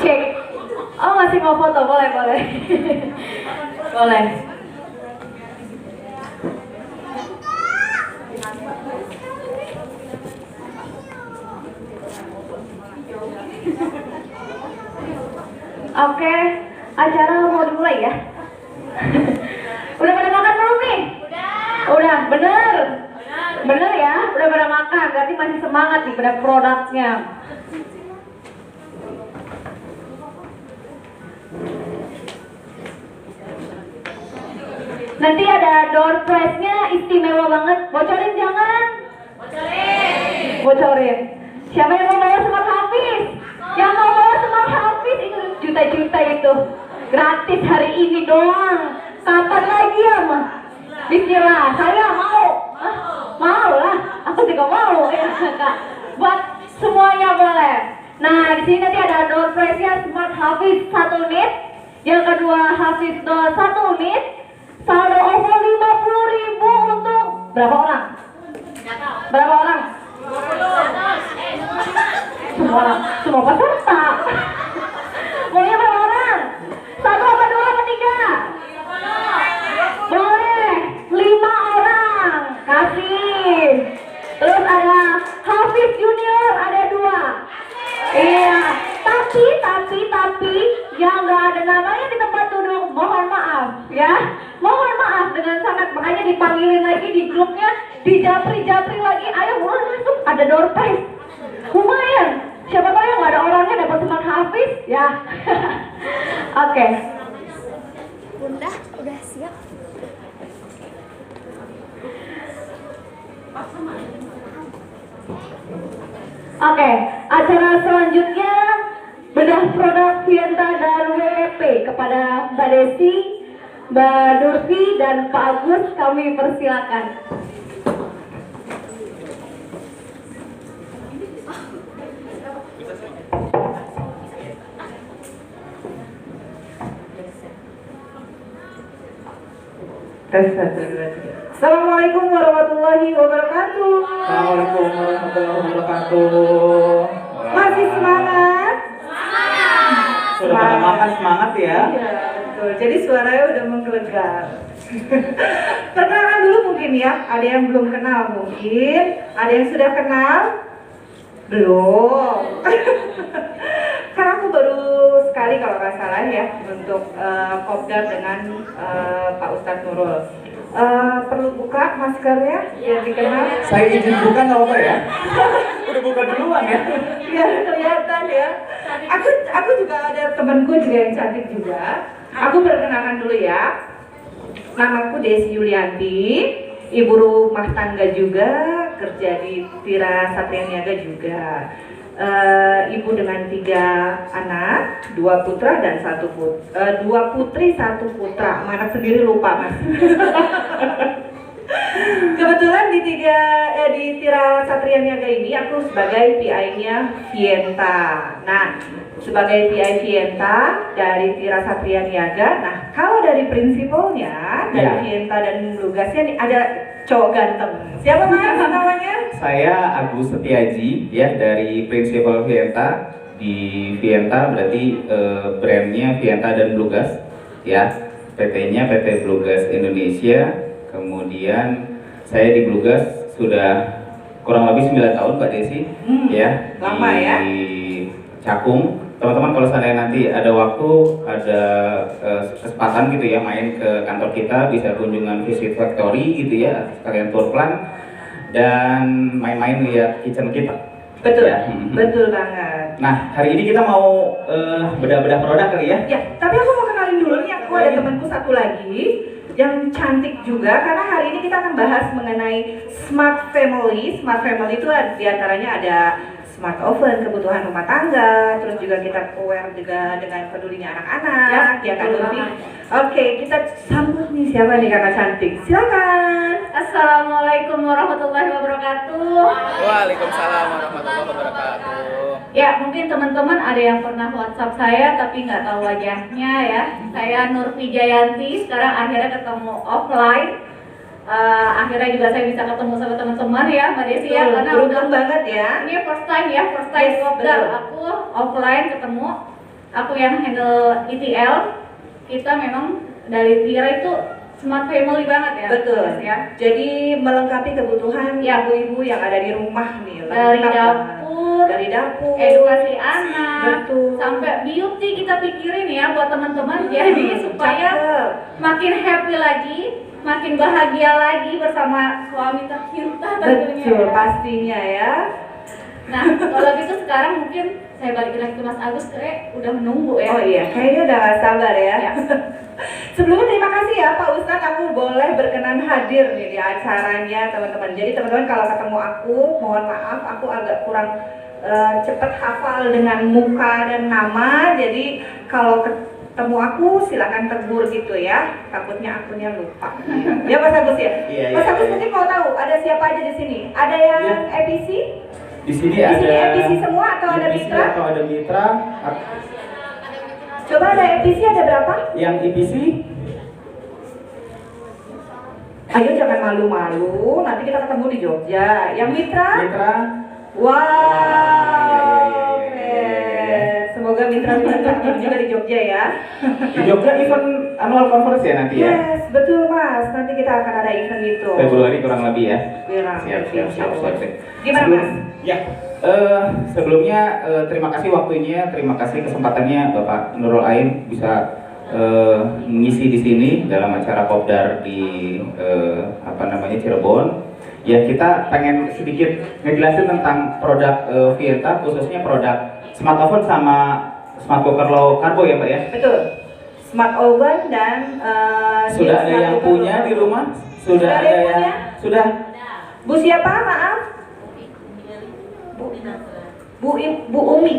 Cek. Oh masih mau foto, boleh. Boleh. Oke, acara mau dimulai ya? Udah pada makan belum nih? Udah, bener? Bener ya? Udah pada makan, berarti masih semangat nih pada produknya. Nanti ada door prize-nya istimewa banget. Bocorin jangan? Bocorin. Siapa yang mau bawa Smart Hafiz? Yang mau bawa Smart Hafiz itu juta-juta itu. Gratis hari ini doang. Kapan lagi ya, Mah? Bismillah, saya mau. Hah? Mau lah. Aku juga mau ya, Kak. Buat semuanya boleh. Nah, di sini nanti ada door prize-nya Smart Hafiz 1 unit. Yang kedua Hafiz Door 1 unit. Saldo OVO 50.000 untuk berapa orang? Berapa orang? Semua orang, semua peserta. Maunya berapa orang? 1 apa 2 apa 3? Boleh, 5 orang. Kasih. Terus ada Hafiz Junior ada 2. Iya, tapi yang nggak ada namanya di tempat duduk, mohon maaf ya. Mohon maaf dengan sangat, makanya dipanggilin lagi di grupnya, dijapri lagi, ayo buruan masuk, ada door prize. Lumayan, siapa tahu yang nggak ada orangnya dapat Smart Hafiz ya. Oke. Bunda, udah siap? Oke, acara selanjutnya bedah produk Vienta dan WWP kepada Mbak Desi, Mbak Nurfi dan Pak Agus kami persilakan. Assalamualaikum warahmatullahi wabarakatuh. Assalamualaikum warahmatullahi wabarakatuh. Masih semangat? Sudah pada makan semangat ya? Iya, betul. Jadi suaranya udah menggelegar. Perkenalan dulu mungkin ya. Ada yang belum kenal mungkin. Ada yang sudah kenal? Belum. Karena aku baru sekali kalau nggak salah ya untuk kopdar dengan Pak Ustadz Nurul. Perlu buka maskernya biar dikenal. Saya izin buka nggak apa-apa ya? Udah buka duluan ya? Biar kelihatan ya. Aku juga ada temanku juga yang cantik juga. Aku perkenalkan dulu ya. Namaku Desi Yulianti, ibu rumah tangga juga, kerja di Tira Satria Niaga juga. Ibu dengan 3 anak, 2 putra dan 2 putri 1 putra. Anak sendiri lupa mas. Kebetulan di Tira Satria Niaga ini aku sebagai PI-nya Vienta. Nah, sebagai PI Vienta dari Tira Satria Niaga. Nah, kalau dari prinsipalnya dari Vienta dan Blugasnya nih ada cowok ganteng. Siapa mas namanya? Saya Agus Setiaji ya dari Prinsipal Vienta. Di Vienta berarti brandnya Vienta dan Blugas ya. PT-nya PT Blugas Indonesia. Kemudian saya di Blugas sudah kurang lebih 9 tahun Mbak Desi ya. Lama ya. Di Cakung. Teman-teman kalau seandainya nanti ada waktu, ada kesempatan gitu ya main ke kantor kita, bisa kunjungan visit factory gitu ya, sekalian tour plan dan main-main lihat kitchen kita. Betul, ya. Betul banget. Nah, hari ini kita mau bedah-bedah produk kali ya. Ya, tapi aku mau kenalin dulu nih, aku ada temanku satu lagi yang cantik juga karena hari ini kita akan bahas mengenai Smart Family. Smart Family itu diantaranya ada smart oven, kebutuhan rumah tangga, terus juga kita aware juga dengan pedulinya anak-anak, ya kan Nurfi? Oke, kita sambut nih siapa nih kakak cantik, silakan. Assalamualaikum warahmatullahi wabarakatuh. Waalaikumsalam warahmatullahi wabarakatuh. Ya, mungkin teman-teman ada yang pernah WhatsApp saya tapi nggak tahu wajahnya ya. Saya Nurfi Jayanti, sekarang akhirnya ketemu offline. Akhirnya juga saya bisa ketemu sama teman-teman ya Mbak Desi ya, karena beruntung banget ya. Ini first time ya, first time Yes, kopdar betul. aku offline ketemu. aku yang handle ETL. Kita memang dari Tira itu smart family banget ya. Betul ya. Jadi melengkapi kebutuhan Ya. ibu-ibu yang ada di rumah nih. Dari lengkap dapur, banget. Dari dapur, edukasi anak, betul. sampai beauty kita pikirin ya buat teman-teman. Jadi supaya Cakep. makin happy lagi, makin bahagia lagi bersama suami tercinta tentunya. Betul, ya. pastinya ya. Nah, kalau gitu sekarang mungkin saya balikin lagi ke Mas Agus, kayak udah menunggu ya. Oh iya, kayaknya udah gak sabar ya. Ya. Sebelumnya terima kasih ya Pak Ustadz, aku boleh berkenan hadir nih di acaranya teman-teman. Jadi teman-teman kalau ketemu aku, mohon maaf aku agak kurang cepat hafal dengan muka dan nama. Jadi kalau ketemu aku silakan tegur gitu ya. Takutnya akunya lupa. Ya Mas Agus ya. Iya, Mas iya, Agus iya. mungkin mau tahu ada siapa aja di sini? Ada yang Iya. EPC? Di sini Di ada sini EPC semua atau ada EPC mitra? atau ada mitra. Coba ada EPC ada berapa? Yang EPC Ayo jangan malu-malu, nanti kita ketemu di Jogja. Yang mitra? mitra Wow, iya. semoga mitra-mitra ketemu juga di Jogja ya. di Jogja event annual conference ya nanti ya. Yes, betul Mas. Nanti kita akan ada event itu. Februari kurang lebih ya. Kurang Siap. insya Allah. Siap. Gimana Mas? Ya, sebelumnya terima kasih waktunya, terima kasih kesempatannya Bapak Nurul Ain bisa mengisi di sini dalam acara Kopdar di Cirebon. Ya, kita pengen sedikit ngejelasin tentang produk Vienta, khususnya produk smart oven sama smart cooker low karbo ya Pak ya. Betul. Smart oven dan Sudah ada smart yang cooker punya low. di rumah? Sudah ada yang punya? Sudah. Bu siapa? Maaf. Bu Umi.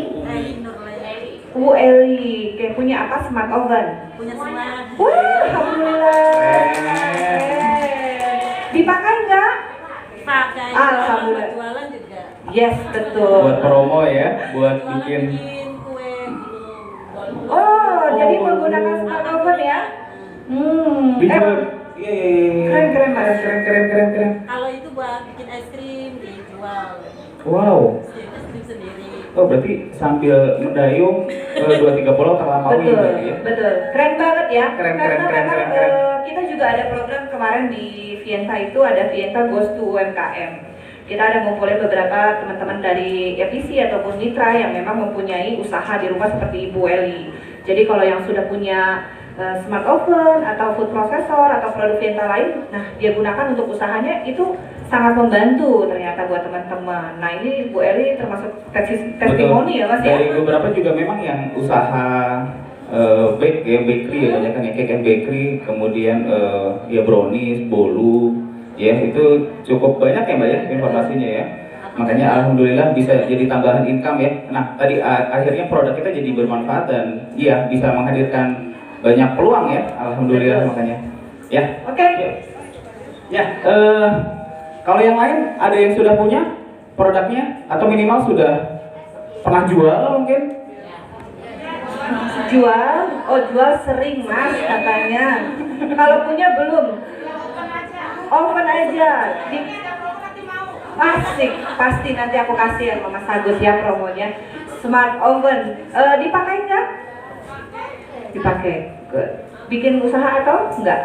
Bu Eli, kayak punya apa? Smart oven. Punya semua. Wah, alhamdulillah. Dipakai nggak? Pakai. Alhamdulillah. Jualan juga. Yes, betul. Buat promo ya, buat Jualan bikin. kue gitu. Oh, jadi menggunakan smart oven ya? Dijual. Iya. Keren. Kalau itu buat bikin es krim dijual. Wow. Bikin es krim sendiri. Oh berarti sambil mendayung 2-3 pulau terlampaui Betul, berarti ya? betul. Keren banget ya. Keren. Karena memang kita juga ada program kemarin di Vienta itu ada Vienta Goes to UMKM. Kita ada ngumpulin beberapa teman-teman dari EPC ataupun mitra yang memang mempunyai usaha di rumah seperti Ibu Eli. Jadi kalau yang sudah punya smart oven atau food processor atau produk Vienta lain, nah dia gunakan untuk usahanya itu sangat membantu ternyata buat teman-teman. Nah ini Bu Eli termasuk testimoni ya Mas ya? Dari beberapa juga memang yang usaha bakery ya, banyak kan ya, cake and bakery, kemudian ya brownies, bolu, ya itu cukup banyak ya Mbak ya informasinya ya. Makanya alhamdulillah bisa jadi tambahan income ya. Nah tadi akhirnya produk kita jadi bermanfaat dan iya bisa menghadirkan banyak peluang ya, alhamdulillah. Betul. Makanya ya. Oke. Ya, kalau yang lain ada yang sudah punya produknya atau minimal sudah pernah jual mungkin? Jual? Oh jual sering Mas katanya. Kalau punya belum? Oven aja. Pasti nanti aku kasih ya Mas Agus ya promonya. Smart oven. Dipakai nggak? Dipakai. Good. Bikin usaha atau enggak?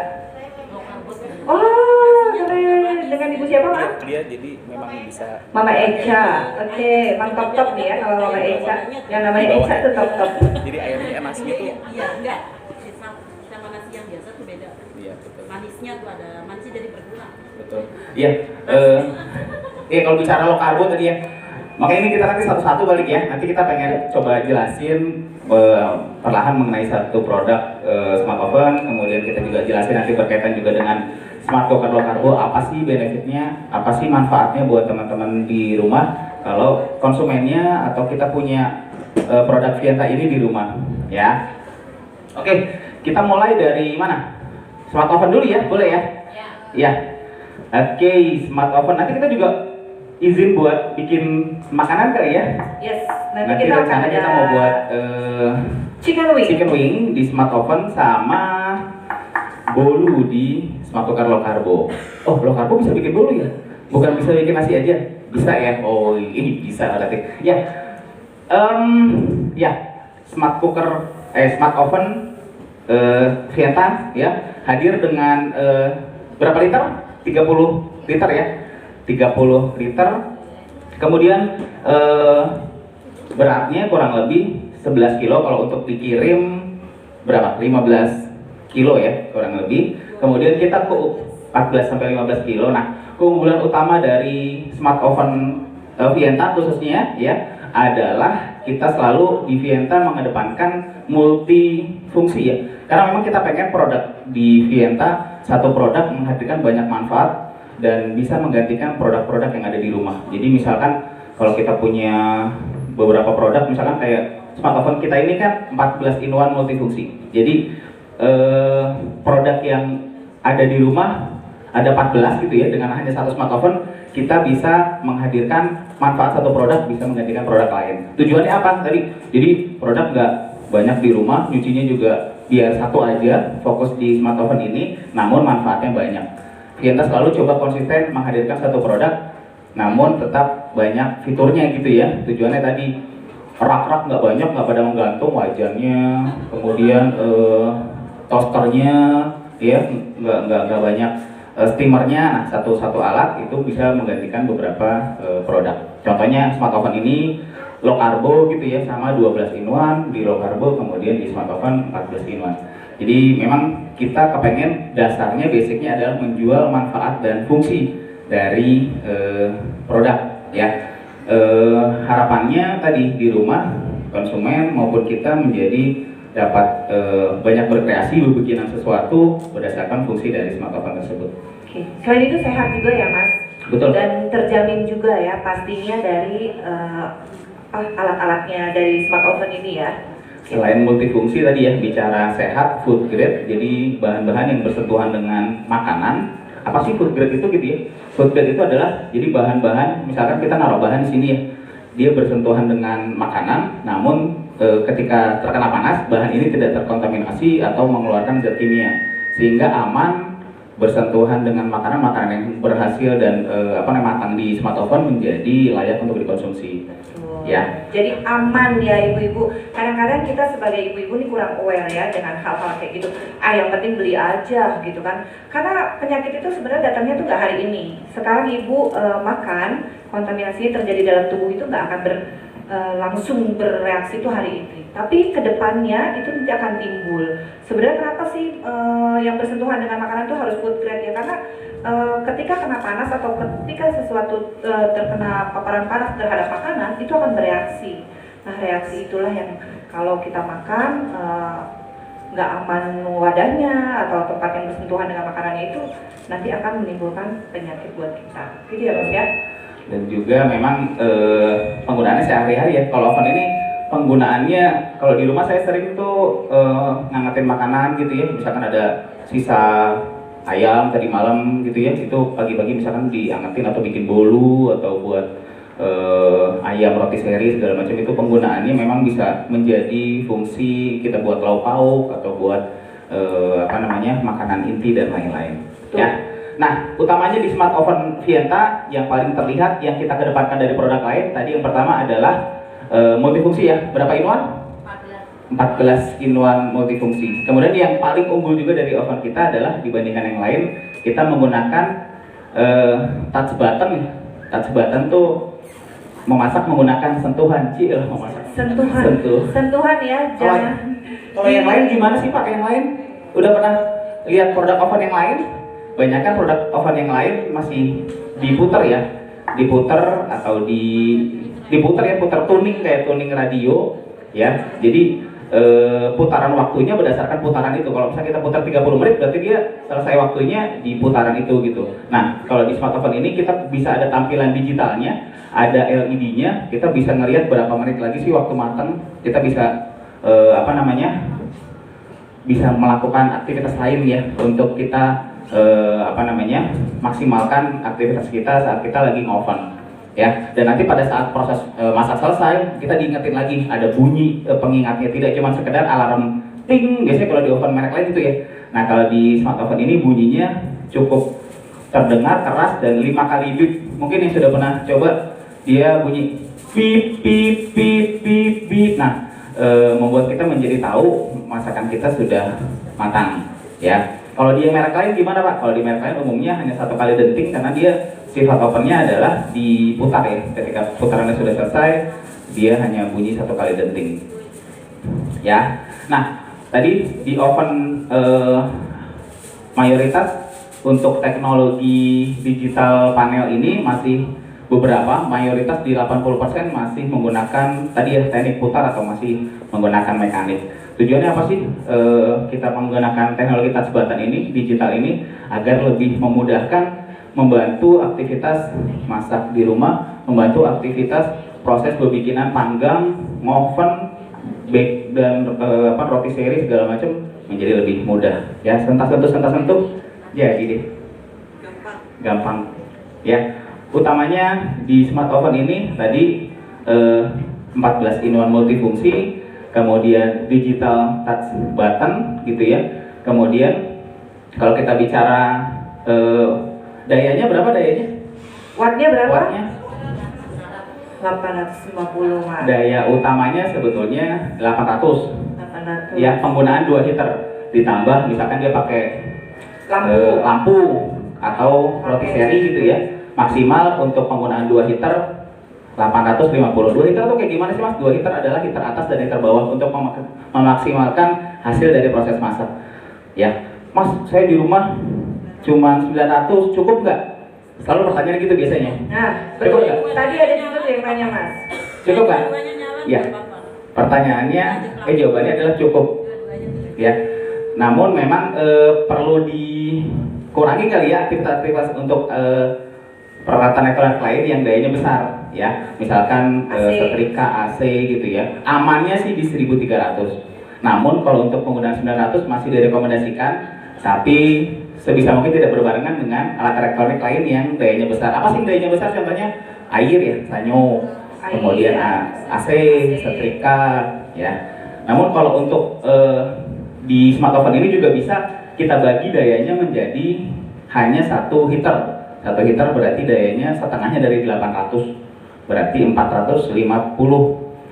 Oh, keren. Dengan ibu siapa, Mak? Dia jadi memang bisa Mama Eca. Oke, Mang Top Top nih ya kalau Mama Eca. Yang namanya Eca tuh Top Top. jadi airnya nasinya tuh Iya, enggak. Sama nasi yang biasa tuh beda. iya betul Manisnya tuh ada manisnya jadi berkurang. Betul. Iya. Iya kalau bicara low karbo tadi ya. Makanya ini kita nanti satu-satu balik ya. Nanti kita pengen coba jelasin perlahan mengenai satu produk smart oven. Kemudian kita juga jelasin nanti berkaitan juga dengan smart cooker low karbo. Apa sih benefitnya? Apa sih manfaatnya buat teman-teman di rumah? Kalau konsumennya atau kita punya produk Vienta ini di rumah, ya. Oke, kita mulai dari mana? Smart oven dulu ya, boleh ya? Ya. Oke, smart oven. Nanti kita juga izin buat bikin makanan kali ya. Yes, nanti Nanti kita akan rencana ada kita mau buat chicken wing. di smart oven sama bolu di smart cooker low karbo. Oh, low karbo bisa bikin bolu ya? Bukan bisa bikin nasi aja? Bisa ya? Oh, ini bisa berarti. Ya, ya. smart oven Vienta ya, hadir dengan berapa liter? 30 liter ya, 30 liter. Kemudian beratnya kurang lebih 11 kilo, kalau untuk dikirim berapa? 15 kilo ya kurang lebih. Kemudian kita cook 14 sampai 15 kilo. Nah, keunggulan utama dari smart oven Vienta khususnya ya adalah kita selalu di Vienta mengedepankan multifungsi ya. Karena memang kita pengen produk di Vienta, satu produk menghadirkan banyak manfaat dan bisa menggantikan produk-produk yang ada di rumah. Jadi misalkan kalau kita punya beberapa produk, misalkan kayak smart oven kita ini kan 14 in 1 multifungsi. Jadi produk yang ada di rumah ada 14 gitu ya, dengan hanya satu smart oven kita bisa menghadirkan manfaat satu produk bisa menggantikan produk lain. Tujuannya apa tadi? Jadi produk nggak banyak di rumah, nyucinya juga biar satu aja, fokus di smart oven ini, namun manfaatnya banyak. Vienta selalu coba konsisten menghadirkan satu produk, namun tetap banyak fiturnya gitu ya. Tujuannya tadi rak-rak nggak banyak, nggak pada menggantung wajannya, kemudian toasternya ya nggak banyak, steamernya. Nah, satu alat itu bisa menggantikan beberapa produk. Contohnya smart oven ini low carbo gitu ya, sama 12 in 1 di low carbo, kemudian di smart oven 14 in 1. Jadi memang kita kepengen dasarnya basicnya adalah menjual manfaat dan fungsi dari produk ya. Harapannya tadi di rumah konsumen maupun kita menjadi dapat banyak berkreasi, berbikinan sesuatu berdasarkan fungsi dari smart oven tersebut. Oke. Selain itu sehat juga ya Mas? Betul. Dan terjamin juga ya pastinya dari alat-alatnya dari smart oven ini ya. Selain multifungsi tadi ya, bicara sehat, food grade, jadi bahan-bahan yang bersentuhan dengan makanan. Apa sih food grade itu gitu ya? Food grade itu adalah jadi bahan-bahan, misalkan kita naruh bahan di sini ya, dia bersentuhan dengan makanan, namun ketika terkena panas, bahan ini tidak terkontaminasi atau mengeluarkan zat kimia, sehingga aman bersentuhan dengan makanan yang berhasil dan matang di smart oven menjadi layak untuk dikonsumsi. Ya. Jadi aman ya ibu-ibu. Kadang-kadang kita sebagai ibu-ibu ini kurang aware ya dengan hal-hal kayak gitu. Yang penting beli aja gitu kan. Karena penyakit itu sebenarnya datangnya tuh nggak hari ini. Sekarang ibu makan, kontaminasi terjadi dalam tubuh itu nggak akan langsung bereaksi itu hari ini. Tapi kedepannya itu nanti akan timbul. Sebenarnya kenapa sih yang bersentuhan dengan makanan itu harus food grade ya? Karena ketika kena panas atau ketika sesuatu terkena paparan panas terhadap makanan itu akan bereaksi. Nah, reaksi itulah yang kalau kita makan nggak aman wadahnya atau tempat yang bersentuhan dengan makanannya itu nanti akan menimbulkan penyakit buat kita. Gitu ya Mas ya? Dan juga memang penggunaannya sehari-hari ya. Kalau oven ini penggunaannya, kalau di rumah saya sering tuh ngangetin makanan gitu ya. Misalkan ada sisa ayam tadi malam gitu ya, itu pagi-pagi misalkan diangetin atau bikin bolu atau buat ayam roti seri segala macam, itu penggunaannya memang bisa menjadi fungsi kita buat lauk pauk atau buat makanan inti dan lain-lain ya. Nah, utamanya di smart oven Vienta yang paling terlihat yang kita kedepankan dari produk lain tadi, yang pertama adalah multifungsi ya. Berapa in 1? 14 in 1 multifungsi. Kemudian yang paling unggul juga dari oven kita adalah dibandingkan yang lain, kita menggunakan touch button. Touch button tuh memasak menggunakan sentuhan, memasak. Sentuhan ya, jangan. Kalau yang lain gimana sih Pak? Yang lain udah pernah lihat produk oven yang lain? Banyak kan produk oven yang lain masih diputer ya, diputer atau diputer ya, putar tuning kayak tuning radio ya. Jadi putaran waktunya berdasarkan putaran itu. Kalau misalnya kita putar 30 menit berarti dia selesai waktunya di putaran itu gitu. Nah, kalau di smart oven ini kita bisa ada tampilan digitalnya, ada LED-nya, kita bisa ngelihat berapa menit lagi sih waktu matang. Kita bisa bisa melakukan aktivitas lain ya untuk kita maksimalkan aktivitas kita saat kita lagi ngoven ya. Dan nanti pada saat proses masak selesai kita diingetin lagi, ada bunyi pengingatnya, tidak cuma sekedar alarm ting biasanya kalau di oven merek lain gitu ya. Nah, kalau di smart oven ini bunyinya cukup terdengar keras dan 5 kali beep. Mungkin yang sudah pernah coba, dia bunyi beep beep beep beep beep. Nah, membuat kita menjadi tahu masakan kita sudah matang, ya. Kalau di merek lain gimana Pak? Kalau di merek lain umumnya hanya 1 kali denting karena dia sifat ovennya adalah diputar ya. Ketika putarannya sudah selesai, dia hanya bunyi 1 kali denting. Ya. Nah, tadi di oven mayoritas untuk teknologi digital panel ini masih beberapa, mayoritas di 80% masih menggunakan tadi ya teknik putar atau masih menggunakan mekanik. Tujuannya apa sih kita menggunakan teknologi touch button ini, digital ini, agar lebih memudahkan membantu aktivitas masak di rumah, membantu aktivitas proses berbikinan panggang, ngoven, bake dan roti seri segala macam menjadi lebih mudah. Ya, sentuh, jadi deh. Gampang. Ya, utamanya di smart oven ini tadi 14 in 1 multifungsi. Kemudian digital touch button gitu ya. Kemudian kalau kita bicara dayanya berapa dayanya? Wattnya berapa? Wattnya 850 Mas. daya utamanya sebetulnya 800. 800. Ya, penggunaan 2 heater ditambah misalkan dia pakai lampu atau roti seri gitu ya. Maksimal untuk penggunaan 2 heater 850. 2 heater tuh kayak gimana sih Mas? 2 heater adalah heater atas dan heater bawah untuk memaksimalkan hasil dari proses masak. Ya, Mas, saya di rumah cuma 900, cukup nggak? Selalu pertanyaan gitu biasanya. Nah, Cukup nggak? tadi ada juga tuh yang tanya Mas. Cukup nggak? Dua-duanya nyala Ya. nggak apa-apa. Pertanyaannya, jawabannya adalah cukup. Dua-duanya jelek. Ya, namun memang perlu dikurangi kali ya aktivitas untuk peralatan elektronik lain yang dayanya besar ya, misalkan AC. setrika, AC gitu ya. Amannya sih di 1300. Namun kalau untuk penggunaan 900 masih direkomendasikan, tapi sebisa mungkin tidak berbarengan dengan alat elektronik lain yang dayanya besar. Apa sih dayanya besar? Contohnya air ya, sanyo, Air, kemudian ya. AC, setrika ya. Namun kalau untuk di smart oven ini juga bisa kita bagi dayanya menjadi hanya 1 heater. 1 heater berarti dayanya setengahnya dari 800, berarti 450.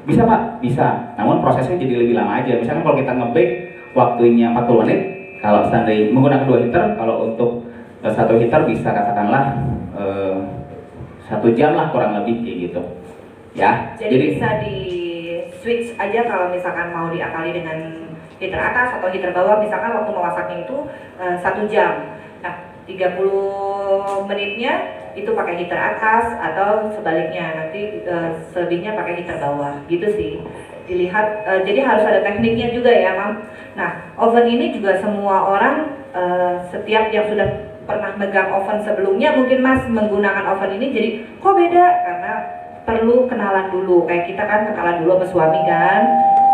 Bisa Pak? Bisa. Namun prosesnya jadi lebih lama aja. Misalnya kalau kita nge-bake waktunya 40 menit, kalau seandainya menggunakan 2 heater, kalau untuk 1 heater bisa katakanlah 1 jam lah kurang lebih kayak gitu. Ya. Jadi bisa di switch aja kalau misalkan mau diakali dengan heater atas atau heater bawah, misalkan waktu memasaknya itu 1 jam. Nah, 30 menitnya itu pakai heater atas atau sebaliknya, nanti selebihnya pakai heater bawah gitu sih. Dilihat, jadi harus ada tekniknya juga ya Mam. Nah, oven ini juga semua orang, setiap yang sudah pernah megang oven sebelumnya, mungkin Mas menggunakan oven ini jadi kok beda, karena perlu kenalan dulu. Kayak kita kan kenalan dulu sama suami kan,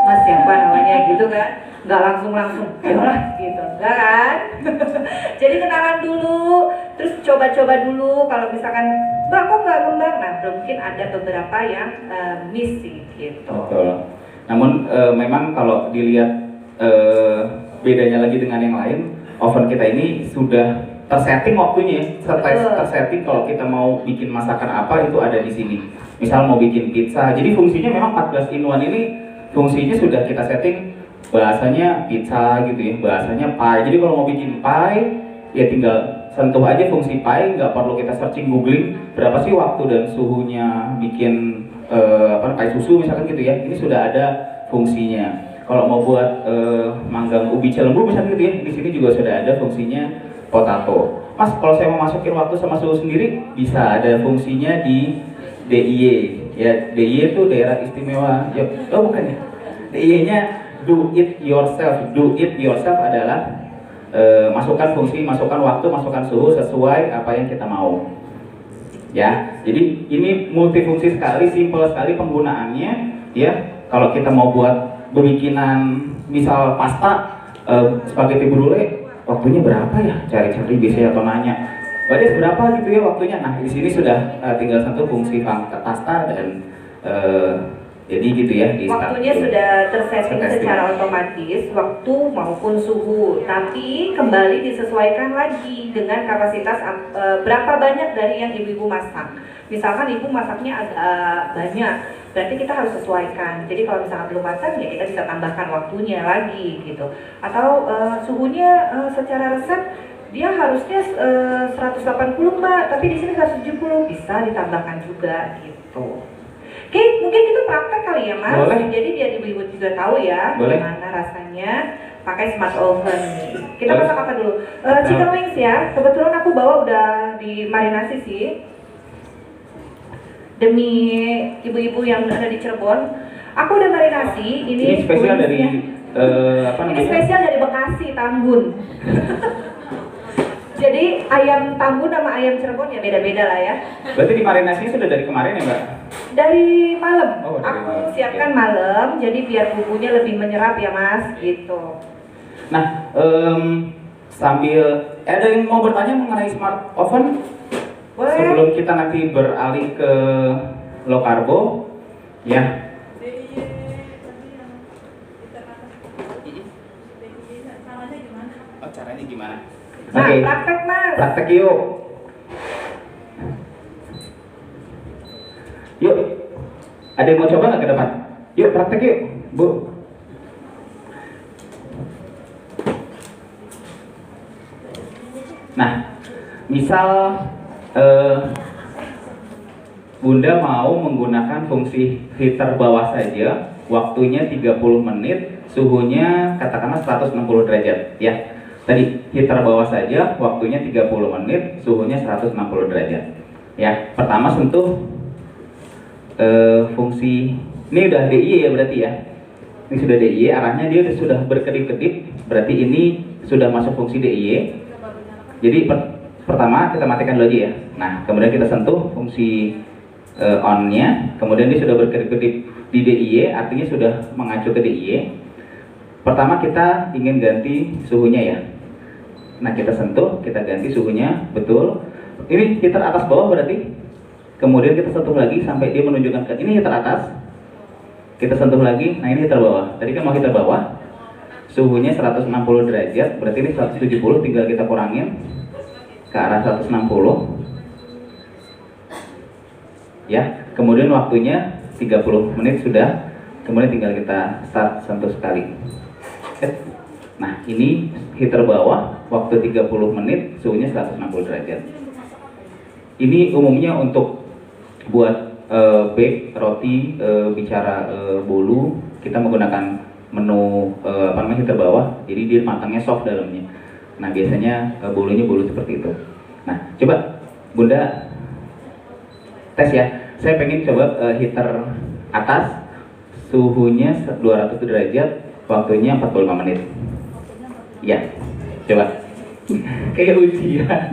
Mas siapa namanya gitu kan, nggak langsung yalah gitu, enggak kan? Jadi kenalan dulu, terus coba-coba dulu. Kalau misalkan Mbak kok nggak kembang, nah mungkin ada beberapa yang miss sih gitu. Betul. Namun memang kalau dilihat bedanya lagi dengan yang lain, oven kita ini sudah tersetting waktunya, tersetting kalau kita mau bikin masakan apa itu ada di sini. Misal mau bikin pizza, jadi fungsinya memang 14 in 1 ini fungsinya sudah kita setting, bahasanya pizza gitu ya, bahasanya pie. Jadi kalau mau bikin pie ya tinggal sentuh aja fungsi pie, nggak perlu kita searching googling berapa sih waktu dan suhunya bikin pie susu misalkan gitu ya. Ini sudah ada fungsinya. Kalau mau buat manggang ubi cilembu misalkan gitu ya, di sini juga sudah ada fungsinya potato. Mas, kalau saya mau masukin waktu sama suhu sendiri, bisa ada fungsinya di DIY. Ya, DIY itu daerah istimewa. Oh bukan ya. DIY-nya do it yourself. Do it yourself adalah masukkan fungsi, masukkan waktu, masukkan suhu sesuai apa yang kita mau. Ya, jadi ini multifungsi sekali, simpel sekali penggunaannya. Ya, kalau kita mau buat berbikinan, misal pasta, spaghetti brulee, waktunya berapa ya? Cari-cari biasanya atau nanya. Badai berapa gitu ya waktunya? Nah, di sini sudah tinggal satu fungsi pangkat pasta dan Jadi gitu ya di Waktunya start. sudah tersetting Setting. secara otomatis, waktu maupun suhu. Tapi kembali disesuaikan lagi dengan kapasitas berapa banyak dari yang ibu-ibu masak. Misalkan ibu masaknya agak banyak, berarti kita harus sesuaikan. Jadi kalau misalkan belum matang ya kita bisa tambahkan waktunya lagi gitu. Atau suhunya secara resep dia harusnya 180 Mbak, tapi di sini 170, bisa ditambahkan juga gitu. Oke, mungkin itu praktek kali ya Mas. Boleh. Jadi biar ibu-ibu juga tahu ya Boleh. gimana rasanya pakai smart oven. Kita Boleh. masak apa dulu? Chicken wings ya. Kebetulan aku bawa udah dimarinasi sih. Demi ibu-ibu yang ada di Cirebon, aku udah marinasi. Ini spesial dari wingsnya. apa Ini namanya? spesial dari Bekasi, Tambun. Jadi ayam Tambun sama ayam Cirebon ya beda-beda lah ya. Berarti dimarinasinya sudah dari kemarin ya Mbak? Dari malam, Oh, dari aku malam. siapkan Oke. malam, jadi biar bumbunya lebih menyerap ya Mas, gitu. Nah, sambil ada yang mau bertanya mengenai smart oven? Boleh. Sebelum kita nanti beralih ke low carbo, ya. Oh, caranya gimana? Nah, Oke, praktek Mas. praktek yuk. Yuk, ada yang mau coba nggak ke depan? Yuk, praktek yuk, Bu. Nah, misal Bunda mau menggunakan fungsi heater bawah saja, waktunya 30 menit, suhunya katakanlah 160 derajat, ya. Tadi heater bawah saja, waktunya 30 menit, suhunya 160 derajat. Ya, pertama sentuh fungsi, ini udah DIY ya berarti ya. Ini sudah DIY, arahnya dia sudah berkedip-kedip, berarti ini sudah masuk fungsi DIY. Jadi pertama kita matikan dulu aja ya. Nah, kemudian kita sentuh fungsi on-nya, kemudian dia sudah berkedip-kedip di DIY, artinya sudah mengacu ke DIY. Pertama kita ingin ganti suhunya ya. Nah, kita sentuh, kita ganti suhunya, betul. Ini heater atas bawah berarti. Kemudian kita sentuh lagi sampai dia menunjukkan ke ini heater atas. Kita sentuh lagi, nah ini heater bawah. Tadi kan mau heater bawah. Suhunya 160 derajat, berarti ini 170, tinggal kita kurangin ke arah 160. Ya, kemudian waktunya 30 menit sudah. Kemudian tinggal kita start sentuh sekali. Nah, ini heater bawah, waktu 30 menit, suhunya 160 derajat. Ini umumnya untuk buat bake, roti, bicara bolu, kita menggunakan menu apa namanya heater bawah, jadi dia matangnya soft dalamnya. Nah, biasanya bolunya bolu seperti itu. Nah, coba Bunda tes ya. Saya pengen coba heater atas, suhunya 200 derajat, waktunya 45 menit. Ya, coba. Kayak ujian.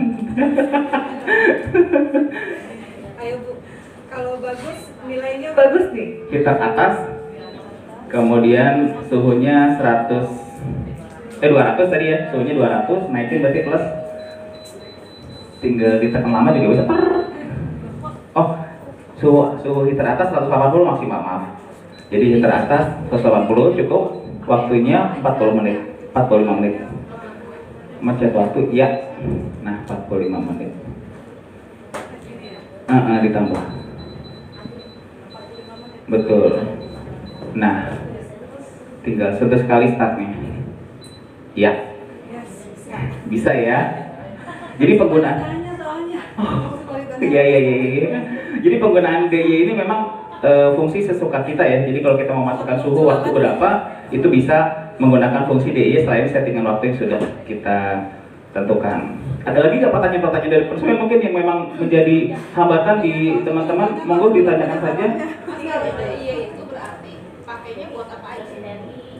Ayo Bu, kalau bagus nilainya bagus nih. Heater atas, kemudian suhunya 200 tadi ya, suhunya 200, naikin berarti plus. Tinggal ditekan lama juga bisa. Oh, suhu heater atas 180 maksimal, maaf. Jadi heater atas 180 cukup, waktunya 40 menit, 45 menit. Macet waktu, ya. Nah, 45 menit. Ditambah. Betul. Nah, tinggal sentuh sekali startnya. Ya. Bisa ya. Jadi penggunaan. Iya. Jadi penggunaan DIY ini memang fungsi sesuka kita ya. Jadi kalau kita mau masukkan suhu waktu berapa, itu bisa menggunakan fungsi DIY selain settingan waktu yang sudah kita tentukan. Ada lagi nggak pertanyaan-pertanyaan dari konsumen mungkin yang memang menjadi hambatan di teman-teman? Monggo ditanyakan saja. Iya itu berarti pakainya buat apa aja?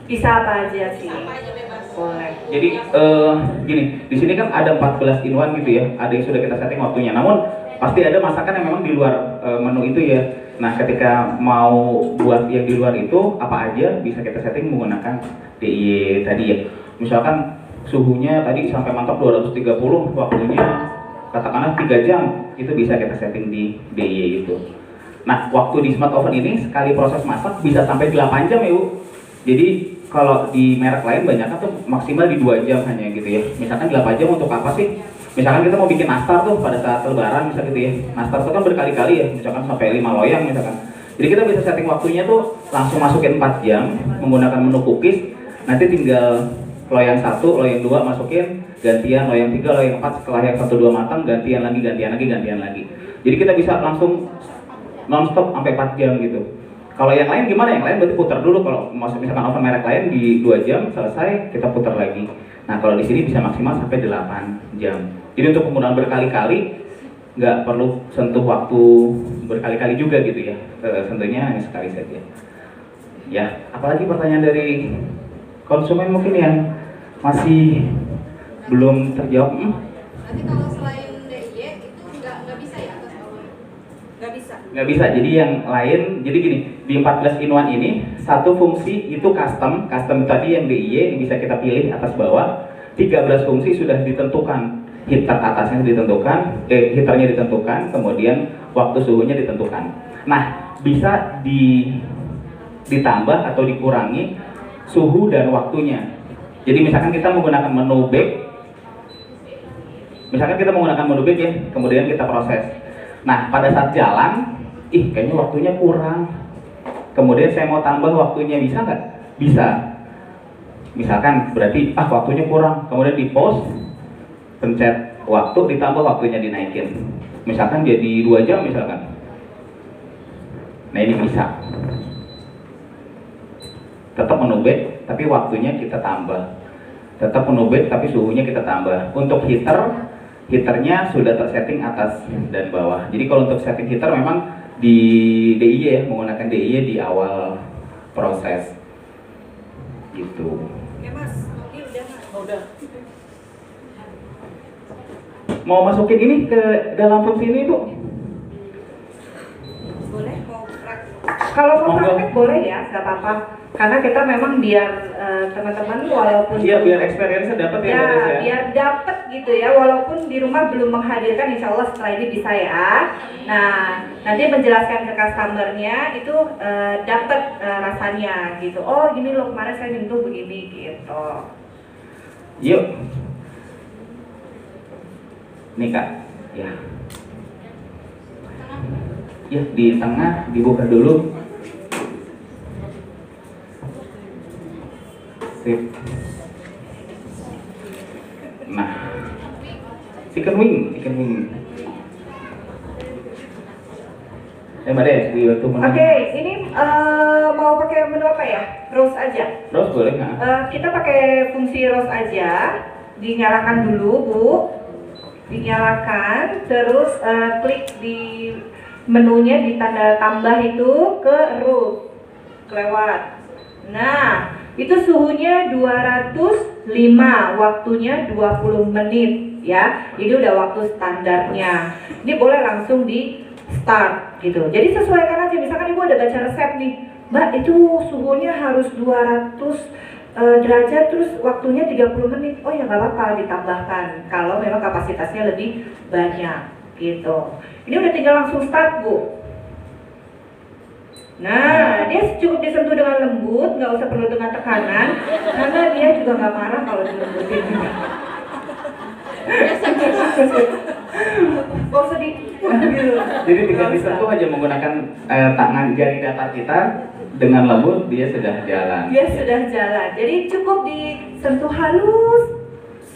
Bisa apa aja sih? Apa aja bebas. Boleh. Jadi gini, di sini kan ada 14 in 1 gitu ya. Ada yang sudah kita setting waktunya. Namun pasti ada masakan yang memang di luar menu itu ya. Nah, ketika mau buat yang di luar itu apa aja bisa kita setting menggunakan DIY tadi ya. Misalkan suhunya tadi sampai mantap 230, waktunya katakanlah 3 jam, itu bisa kita setting di DIY itu. Nah, waktu di smart oven ini sekali proses masak bisa sampai 8 jam ya Bu. Jadi kalau di merek lain banyaknya tuh maksimal di 2 jam hanya gitu ya. Misalkan 8 jam untuk apa sih? Misalkan kita mau bikin nastar tuh pada saat lebaran misalnya gitu ya. Nastar tuh kan berkali-kali ya, misalkan sampai 5 loyang misalkan. Jadi kita bisa setting waktunya tuh langsung masukin 4 jam menggunakan menu cookies. Nanti tinggal loyang 1, loyang 2 masukin, gantian loyang 3, loyang 4, setelah yang 1 2 matang gantian lagi. Jadi kita bisa langsung non-stop sampai 4 jam gitu. Kalau yang lain gimana? Yang lain berarti putar dulu. Kalau misalkan oven merek lain di 2 jam selesai, kita putar lagi. Nah kalau di sini bisa maksimal sampai 8 jam. Jadi untuk penggunaan berkali-kali nggak perlu sentuh waktu berkali-kali juga gitu ya. Sentuhnya hanya sekali saja. Ya, apalagi pertanyaan dari konsumen mungkin yang masih belum terjawab? Nanti kalau selain DIY itu nggak bisa ya atas bawah? Nggak bisa. Nggak bisa, jadi yang lain, jadi gini, di 14 in 1 ini, satu fungsi itu custom tadi yang DIY bisa kita pilih atas bawah, 13 fungsi sudah ditentukan, heater atasnya ditentukan, heaternya ditentukan, kemudian waktu suhunya ditentukan. Nah, bisa ditambah atau dikurangi suhu dan waktunya. Jadi misalkan kita menggunakan menu bake, ya, kemudian kita proses. Nah, pada saat jalan, kayaknya waktunya kurang. Kemudian saya mau tambah waktunya, bisa nggak? Bisa. Misalkan berarti, waktunya kurang. Kemudian di pause, pencet waktu, ditambah waktunya dinaikin. Misalkan jadi 2 jam misalkan. Nah ini bisa. Tetap menu bake, tapi waktunya kita tambah. Tetap menu bake, tapi suhunya kita tambah. Untuk heaternya sudah tersetting atas dan bawah. Jadi kalau untuk setting heater memang di DIY ya, menggunakan DIY di awal proses. Gitu. Oke Mas, ini udah Mas. Oh, udah. Mau masukin ini ke dalam fungsi ini Bu? Boleh mau praktek? Kalau mau Monggo. praktek boleh ya, nggak apa-apa. Karena kita memang biar teman-teman walaupun Iya, biar experience-nya dapat ya, Mbak Des, ya. biar dapat gitu ya, walaupun di rumah belum menghadirkan, insya Allah setelah ini bisa ya. Nah, nanti menjelaskan ke customernya itu dapat rasanya gitu. Oh, gini loh kemarin saya nyentuh begini gitu. Yuk. Nih Kak, ya. Ya, di tengah dibuka dulu. Sip. Nah, chicken wing. Mbak Des, dibantu menu. Oke, ini mau pakai menu apa ya? Roast aja. Terus boleh nggak? Kita pakai fungsi roast aja. Dinyalakan dulu, Bu. Dinyalakan, terus klik di menunya di tanda tambah itu ke roast. Kelewat. Nah, itu suhunya 205, waktunya 20 menit ya. Ini udah waktu standarnya. Ini boleh langsung di start gitu. Jadi sesuaikan aja, misalkan Ibu ada baca resep nih, Mbak itu suhunya harus 200 derajat terus waktunya 30 menit. Oh ya nggak apa-apa ditambahkan kalau memang kapasitasnya lebih banyak gitu. Ini udah tinggal langsung start Bu. Nah, dia cukup disentuh dengan lembut, nggak usah perlu dengan tekanan, karena dia juga nggak marah kalau dilembutin. Gak usah di gitu. Jadi tinggal disentuh aja menggunakan tangan jari datar kita dengan lembut, dia sudah jalan. Dia sudah jalan. Jadi cukup disentuh halus,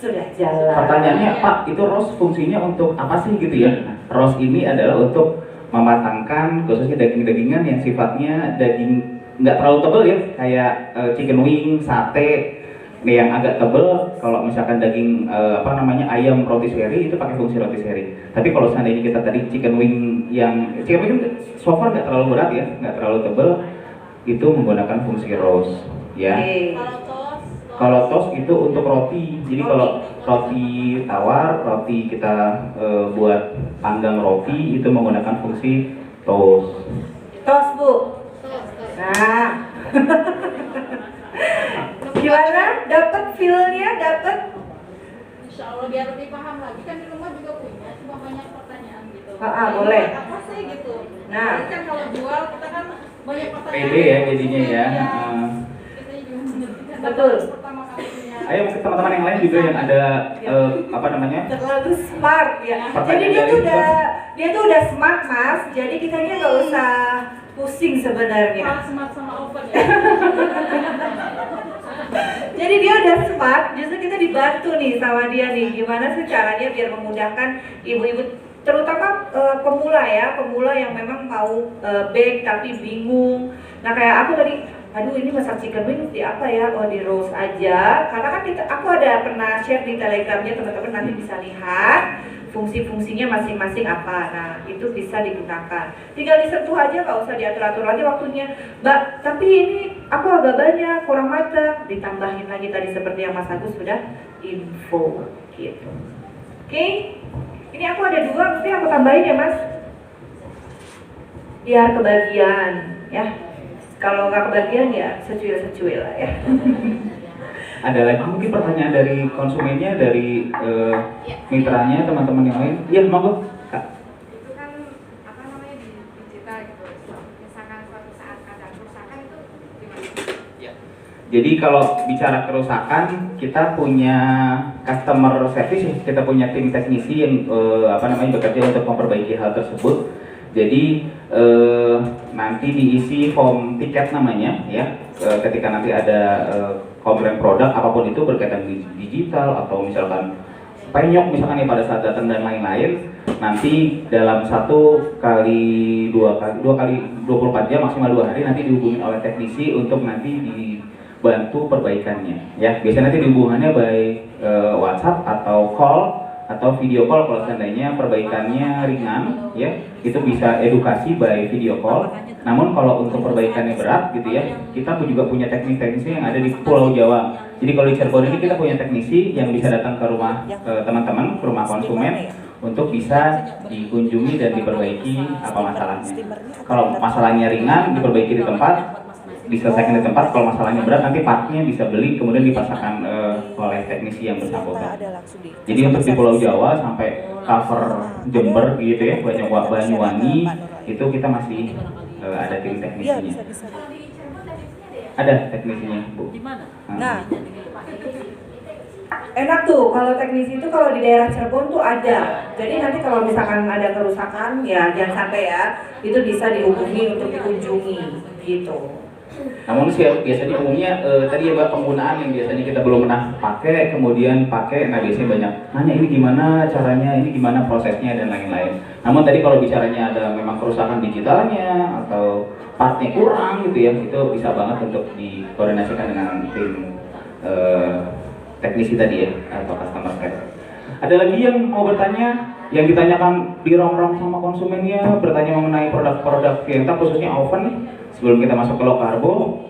sudah jalan. Pertanyaannya, Pak, itu roast fungsinya untuk apa sih gitu ya? Nah, roast ini adalah untuk mematangkan khususnya daging-dagingan yang sifatnya daging nggak terlalu tebal ya, kayak chicken wing, sate. Nih yang agak tebal, kalau misalkan daging ayam rotisserie itu pakai fungsi rotisserie. Tapi kalau seandainya kita tadi chicken wing so far nggak terlalu berat ya, nggak terlalu tebal, itu menggunakan fungsi roast ya. Kalau toast itu untuk roti. Jadi kalau roti tawar, roti kita buat panggang roti itu menggunakan fungsi toast. Tos Bu. Nah. Gimana? Dapat feel-nya? Dapat? Insya Allah biar lebih paham lagi kan di rumah juga punya, cuma banyak pertanyaan gitu. Boleh. Apa sih gitu. Nah. Jadi kan kalau jual kita kan banyak pertanyaan. Pede ya jadinya ya. Kita juga mengerti. Betul. Pertama kali punya. Ayo ke teman-teman yang lain juga yang ada apa namanya? Terlalu smart ya. Jadi Pertanyaan dia dari tuh udah smart mas. Jadi kitanya nggak usah pusing sebenarnya. Kalah smart sama open ya. Jadi dia udah smart. Justru kita dibantu nih sama dia nih. Gimana sih caranya biar memudahkan ibu-ibu, terutama pemula yang memang mau bake tapi bingung. Nah kayak aku tadi, aduh ini masak chicken wings di apa ya? Oh di roast aja. Karena kan aku ada pernah share di telegramnya, teman-teman nanti bisa lihat fungsi-fungsinya masing-masing apa. Nah itu bisa digunakan. Tinggal disentuh aja, nggak usah diatur-atur lagi waktunya. Mbak, tapi ini aku agak banyak, kurang matang. Ditambahin lagi tadi seperti yang Mas Agus sudah info gitu. Oke, ini aku ada 2, mungkin aku tambahin ya Mas. Biar kebagian ya. Kalau nggak kebagian ya secuil-secuil lah ya. Ada lagi mungkin pertanyaan dari konsumennya, dari mitranya, teman-teman yang lain? Iya, monggo, Kak. Itu kan apa namanya di digital gitu. Misalkan suatu saat ada kerusakan itu gimana? Jadi kalau bicara kerusakan, kita punya customer service, kita punya tim teknisi yang bekerja untuk memperbaiki hal tersebut. Jadi nanti diisi form tiket namanya ya, ketika nanti ada komplain produk apapun itu berkaitan digital atau misalkan penyok misalkan ya pada saat datang dan lain-lain, nanti dalam 1 kali 2 kali 24 jam maksimal 2 hari nanti dihubungi oleh teknisi untuk nanti dibantu perbaikannya ya. Biasanya nanti dihubungannya by WhatsApp atau call atau video call kalau seandainya perbaikannya ringan ya, itu bisa edukasi by video call. Namun kalau untuk perbaikannya berat gitu ya, kita juga punya teknisi yang ada di Pulau Jawa. Jadi kalau di Cirebon ini kita punya teknisi yang bisa datang ke rumah teman-teman, ke rumah konsumen untuk bisa dikunjungi dan diperbaiki apa masalahnya. Kalau masalahnya ringan diperbaiki di tempat, diselesaikan di tempat. Kalau masalahnya berat nanti partnya bisa beli kemudian dipasangkan oleh teknisi yang bersangkutan. Jadi untuk di Pulau Jawa sampai cover Jember gitu ya, Banyuwangi itu kita masih ada tim teknisinya. Ada teknisinya, Bu. Di mana? Nah, enak tuh kalau teknisi itu kalau di daerah Cirebon tuh ada. Jadi nanti kalau misalkan ada kerusakan ya jangan sampai ya, itu bisa dihubungi untuk dikunjungi gitu. Namun sih biasanya umumnya tadi ya Mbak, penggunaan yang biasanya kita belum pernah pakai, kemudian pakai, nah biasanya banyak nanya ini gimana caranya, ini gimana prosesnya dan lain-lain. Namun tadi kalau bicaranya ada memang kerusakan digitalnya atau partnya kurang gitu ya, itu bisa banget untuk dikoordinasikan dengan tim teknisi tadi ya atau customer care. Ada lagi yang mau bertanya, yang ditanyakan di rongrong sama konsumennya, bertanya mengenai produk-produk Vienta khususnya oven nih, sebelum kita masuk ke low carbo.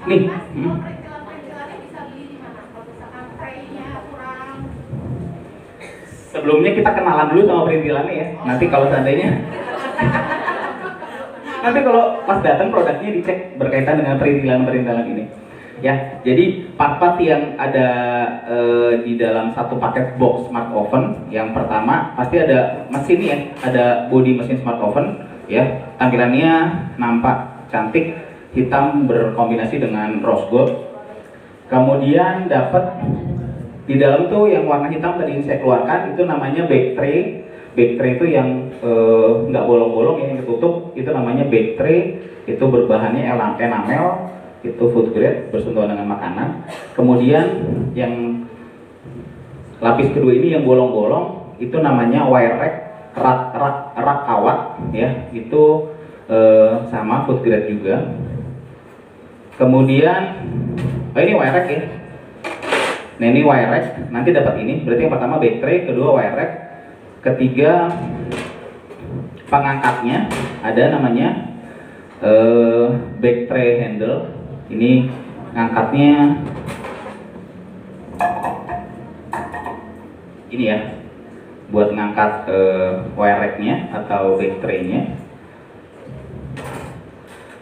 Nih, Perintilannya bisa beli di mana? Kalau misalkan tray-nya kurang. sebelumnya kita kenalan dulu sama perintilannya ya. Nanti kalau seandainya nanti kalau pas datang produknya dicek berkaitan dengan perintilan ini. Ya, jadi part-part yang ada di dalam satu paket box smart oven, yang pertama pasti ada mesin ya, ada body mesin smart oven ya, tampilannya nampak cantik, hitam berkombinasi dengan rose gold. Kemudian dapat di dalam tuh yang warna hitam tadi yang saya keluarkan itu namanya bake tray. Bake tray itu yang nggak bolong-bolong ya, yang ketutup itu namanya bake tray. Itu berbahannya enamel, itu food grade, bersentuhan dengan makanan. Kemudian yang lapis kedua ini yang bolong-bolong itu namanya wire rack, rak kawat ya, itu sama food grade juga. Kemudian ini wire rack ya. Nah ini wire rack, nanti dapat ini, berarti yang pertama bake tray, kedua wire rack, ketiga pengangkatnya ada namanya bake tray handle. Ini ngangkatnya ini ya, buat ngangkat wire rack-nya atau bake tray-nya.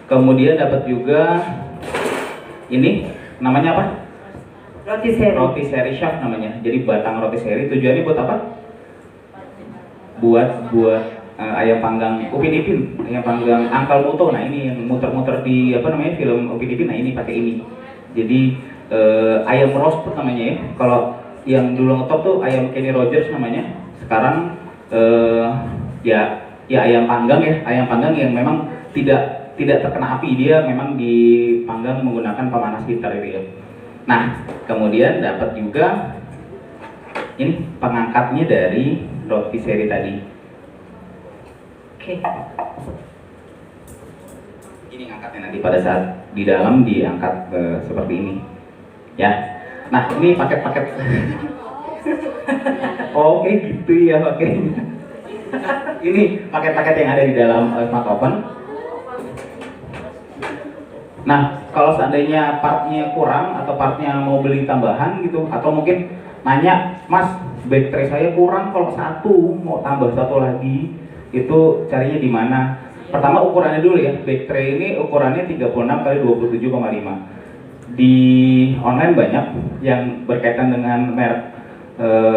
Kemudian dapat juga ini namanya apa? Roti seri. Roti seri shaft namanya. Jadi batang roti seri tujuannya buat apa? buat ayam panggang Upin Ipin, ayam panggang Uncle Muto. Nah ini yang muter-muter di apa namanya film Upin Ipin. Nah ini pakai ini. Jadi ayam roast namanya ya. Kalau yang dulu ngetop tuh ayam Kenny Rogers namanya. Sekarang ya ayam panggang ya, ayam panggang yang memang tidak terkena api, dia memang dipanggang menggunakan pemanas heater itu ya. Nah kemudian dapat juga ini pengangkatnya dari roti seri tadi. Oke. Ini ngangkatnya nanti pada saat di dalam diangkat seperti ini, ya. Nah ini paket-paket. Oke gitu ya, oke. Ini paket-paket yang ada di dalam smart oven. Nah kalau seandainya partnya kurang atau partnya mau beli tambahan gitu, atau mungkin nanya, Mas, back tray saya kurang, kalau satu mau tambah satu lagi, itu carinya di mana? Pertama ukurannya dulu ya, back tray ini ukurannya 36 kali 27,5. Di online banyak yang berkaitan dengan merek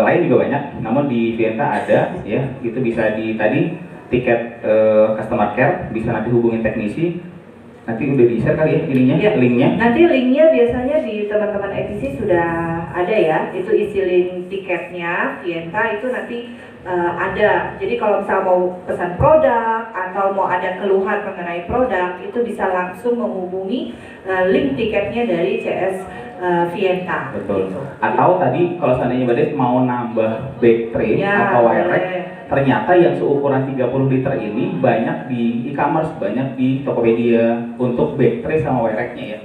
lain juga banyak, namun di Vienta ada ya, itu bisa di tadi tiket customer care, bisa nanti hubungin teknisi. Nanti udah di-share kali ya ininya, Ya, linknya. nanti linknya biasanya di teman-teman ETC sudah ada ya, itu isi link tiketnya Vienta itu nanti ada. Jadi kalau misal mau pesan produk atau mau ada keluhan mengenai produk, itu bisa langsung menghubungi link tiketnya dari CS Vienta. Betul. Gitu. Atau tadi kalau seandainya Mbak Des mau nambah back tray Ya, atau wire rack, boleh. ternyata yang seukuran 30 liter ini banyak di e-commerce, banyak di Tokopedia untuk back tray sama wire racknya ya.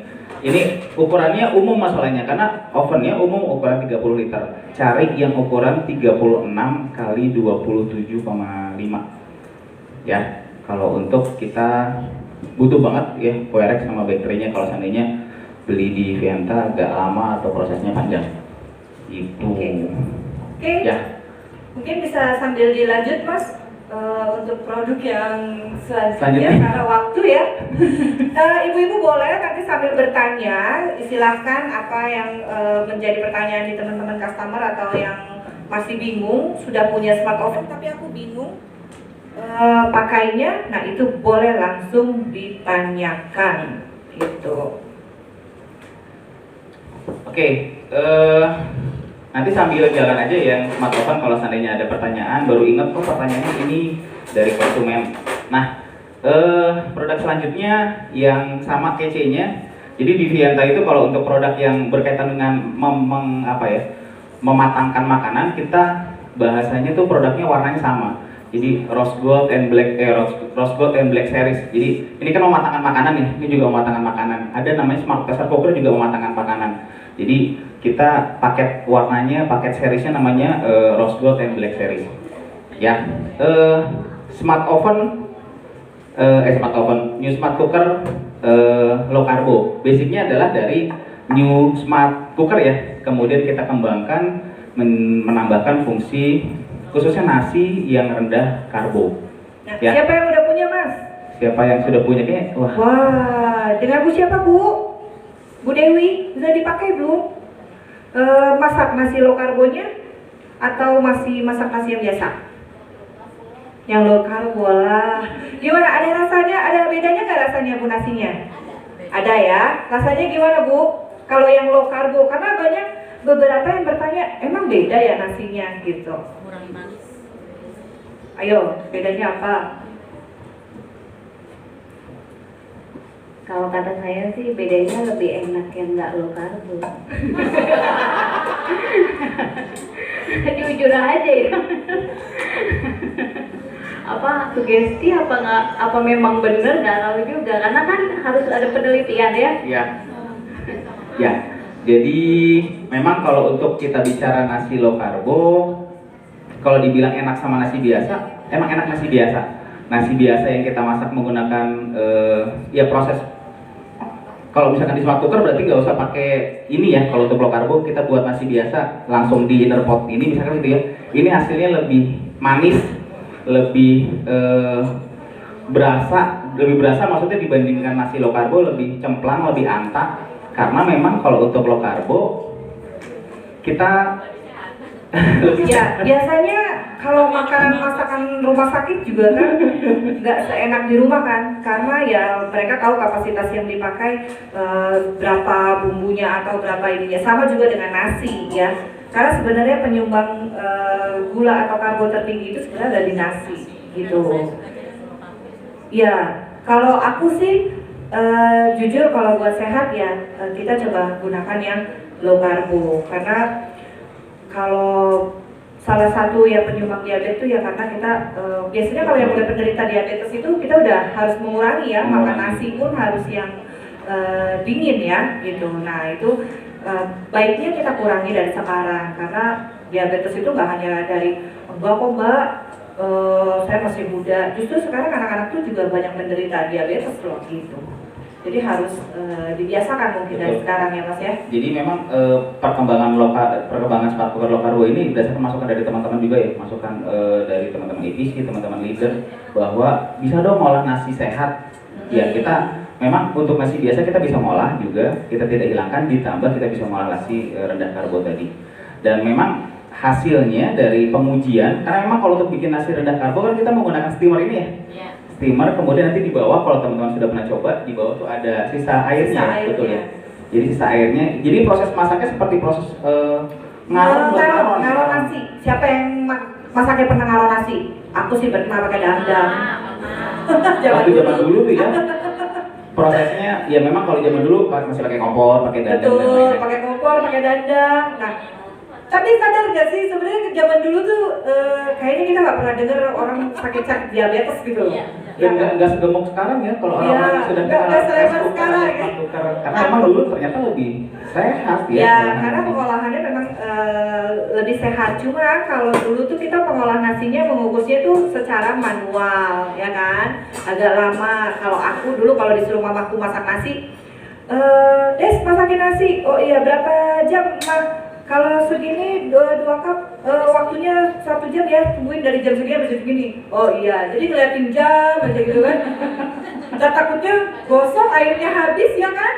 Ini ukurannya umum masalahnya karena ovennya umum ukuran 30 liter. Cari yang ukuran 36 kali 27,5. Ya, kalau untuk kita butuh banget ya wire rack sama back tray-nya kalau seandainya beli di Vienta agak lama atau prosesnya panjang. Itu. Oke. Ya. Mungkin bisa sambil dilanjut Mas untuk produk yang selanjutnya Selanjutnya. karena waktu ya. Ibu-ibu boleh nanti sambil bertanya, silahkan apa yang menjadi pertanyaan di teman-teman customer atau yang masih bingung, sudah punya smart oven tapi aku bingung pakainya, nah itu boleh langsung ditanyakan gitu. Oke, nanti sambil jalan aja yang smart oven kalau seandainya ada pertanyaan, baru ingat kok pertanyaannya ini dari konsumen. Nah, produk selanjutnya yang sama kece-nya. Jadi di Vienta itu kalau untuk produk yang berkaitan dengan mematangkan makanan, kita bahasanya tuh produknya warnanya sama. Jadi rose gold and black series. Jadi ini kan mematangkan makanan nih, ini juga mematangkan makanan. Ada namanya smart pressure cooker juga mematangkan makanan. Jadi kita paket warnanya, paket seriesnya namanya rose gold and black series. Ya, smart oven, new smart cooker low carbo. Basicnya adalah dari new smart cooker ya. Kemudian kita kembangkan menambahkan fungsi khususnya nasi yang rendah karbo. Nah, Ya. siapa yang udah punya Mas? Siapa yang sudah punya kayak Wah, dengan Bu siapa Bu? Bu Dewi, sudah dipakai belum? Masak nasi low karbonya atau masih masak nasi yang biasa? Yang low karbo lah. Gimana? Ada rasanya? Ada bedanya nggak rasanya Bu nasinya? Ada ya. Rasanya gimana Bu? Kalau yang low karbo, karena banyak beberapa yang bertanya, emang beda ya nasinya gitu. Kurang manis. Ayo, bedanya apa? Kalau kata saya sih bedanya lebih enak yang nggak low karbo. Jujur aja ya. Apa sugesti apa nggak? Apa memang bener nggak tahu juga karena kan harus ada penelitian ya. ya. Ya. Jadi memang kalau untuk kita bicara nasi low karbo, kalau dibilang enak sama nasi biasa, emang enak nasi biasa. Nasi biasa yang kita masak menggunakan ya proses. Kalau misalkan di smart cooker berarti nggak usah pakai ini ya. Kalau untuk low karbo kita buat nasi biasa langsung di inner pot ini misalkan gitu ya. Ini hasilnya lebih manis, lebih berasa maksudnya dibandingkan nasi low karbo lebih cemplang, lebih antah. Karena memang kalau untuk low karbo kita Ya, biasanya kalau makanan masakan rumah sakit juga kan nggak seenak di rumah kan, karena ya mereka tahu kapasitas yang dipakai, berapa bumbunya atau berapa ininya. Sama juga dengan nasi ya, karena sebenarnya penyumbang gula atau karbo tertinggi itu sebenarnya dari nasi gitu. Ya, kalau aku sih jujur kalau buat sehat ya kita coba gunakan yang low karbo, karena kalau salah satu yang penyumbang diabetes itu ya karena kita biasanya kalau yang udah penderita diabetes itu kita udah harus mengurangi ya, makan nasi pun harus yang dingin ya gitu. Nah itu baiknya kita kurangi dari sekarang, karena diabetes itu nggak hanya dari enggak kok mbak, saya masih muda, justru sekarang anak-anak tuh juga banyak menderita diabetes loh gitu. Jadi harus dibiasakan mungkin dari sekarang ya mas ya. Jadi memang perkembangan smartcooker low karbo ini berdasarkan masukan dari teman-teman juga ya, masukan dari teman-teman IPC, teman-teman leader, bahwa bisa dong ngolah nasi sehat. Ya kita memang untuk nasi biasa kita bisa ngolah juga, kita tidak hilangkan, ditambah kita bisa ngolah nasi rendah karbo tadi. Dan memang hasilnya dari pengujian, karena memang kalau untuk bikin nasi rendah karbo kan kita menggunakan steamer ini ya. Steamer, kemudian nanti di bawah kalau teman-teman sudah pernah coba, di bawah tuh ada sisa airnya, betul ya. Jadi sisa airnya, jadi proses masaknya seperti proses ngaron nasi. Siapa yang masaknya pernah ngaron nasi? Aku sih pernah pakai dandang. Waktu zaman dulu tuh ya. Prosesnya ya memang kalau zaman dulu masih pakai kompor, pakai dandang. Betul, pakai kompor, pakai dandang. Nah, tapi sadar nggak sih sebenarnya zaman dulu tuh kayaknya kita nggak pernah dengar orang sakit diabetes gitu loh. Dan nggak segemuk sekarang ya kalau orang-orang sudah nggak selebar sekarang ya. Karena emang dulu ternyata lebih sehat ya. Ya, karena pengolahannya memang lebih sehat. Cuma kalau dulu tuh kita pengolah nasinya mengukusnya tuh secara manual, ya kan? Agak lama. Kalau aku dulu kalau disuruh mamaku masak nasi, Des masakin nasi. Oh iya berapa jam? Kalau segini 2 cup, waktunya 1 jam ya, tungguin dari jam segini sampai jam segini. Oh iya, jadi ngeliatin jam aja gitu kan. Dan takutnya gosong, airnya habis ya kan.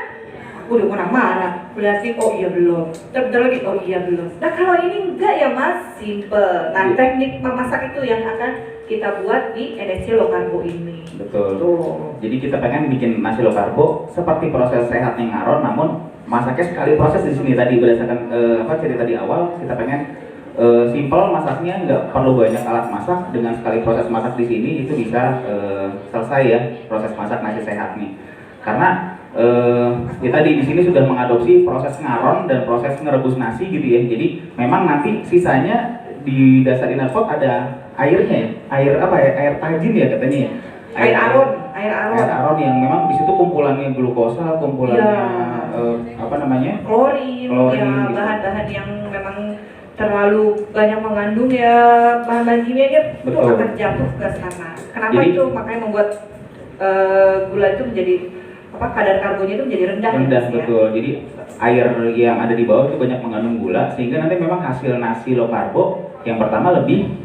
Aku udah marah, ngeliatin, oh iya belum. Bentar lagi, oh iya belum. Nah kalau ini enggak ya mas, simple. Nah teknik memasak itu yang akan kita buat di NSC low karbo ini. Betul. Tuh. Jadi kita pengen bikin nasi low karbo seperti proses sehatnya ngaron, namun masaknya sekali proses di sini tadi berdasarkan cerita di awal, kita pengen simple masaknya, nggak perlu banyak alat masak, dengan sekali proses masak di sini itu bisa selesai ya proses masak nasi sehat nih. Karena ya tadi di sini sudah mengadopsi proses ngaron dan proses ngerebus nasi gitu ya. Jadi memang nanti sisanya di dasar inner pot ada airnya ya, air apa ya, air tajin ya katanya ya. Air aron yang memang di situ kumpulannya glukosa, kumpulannya apa namanya? klorin ya, gitu. bahan-bahan yang memang terlalu banyak mengandung ya bahan-bahan kimia itu akan jatuh ke sana. Kenapa jadi, itu makanya membuat gula itu menjadi kadar karbonnya itu menjadi rendah. Rendah ya, betul. Jadi air yang ada di bawah itu banyak mengandung gula, sehingga nanti memang hasil nasi low karbo yang pertama lebih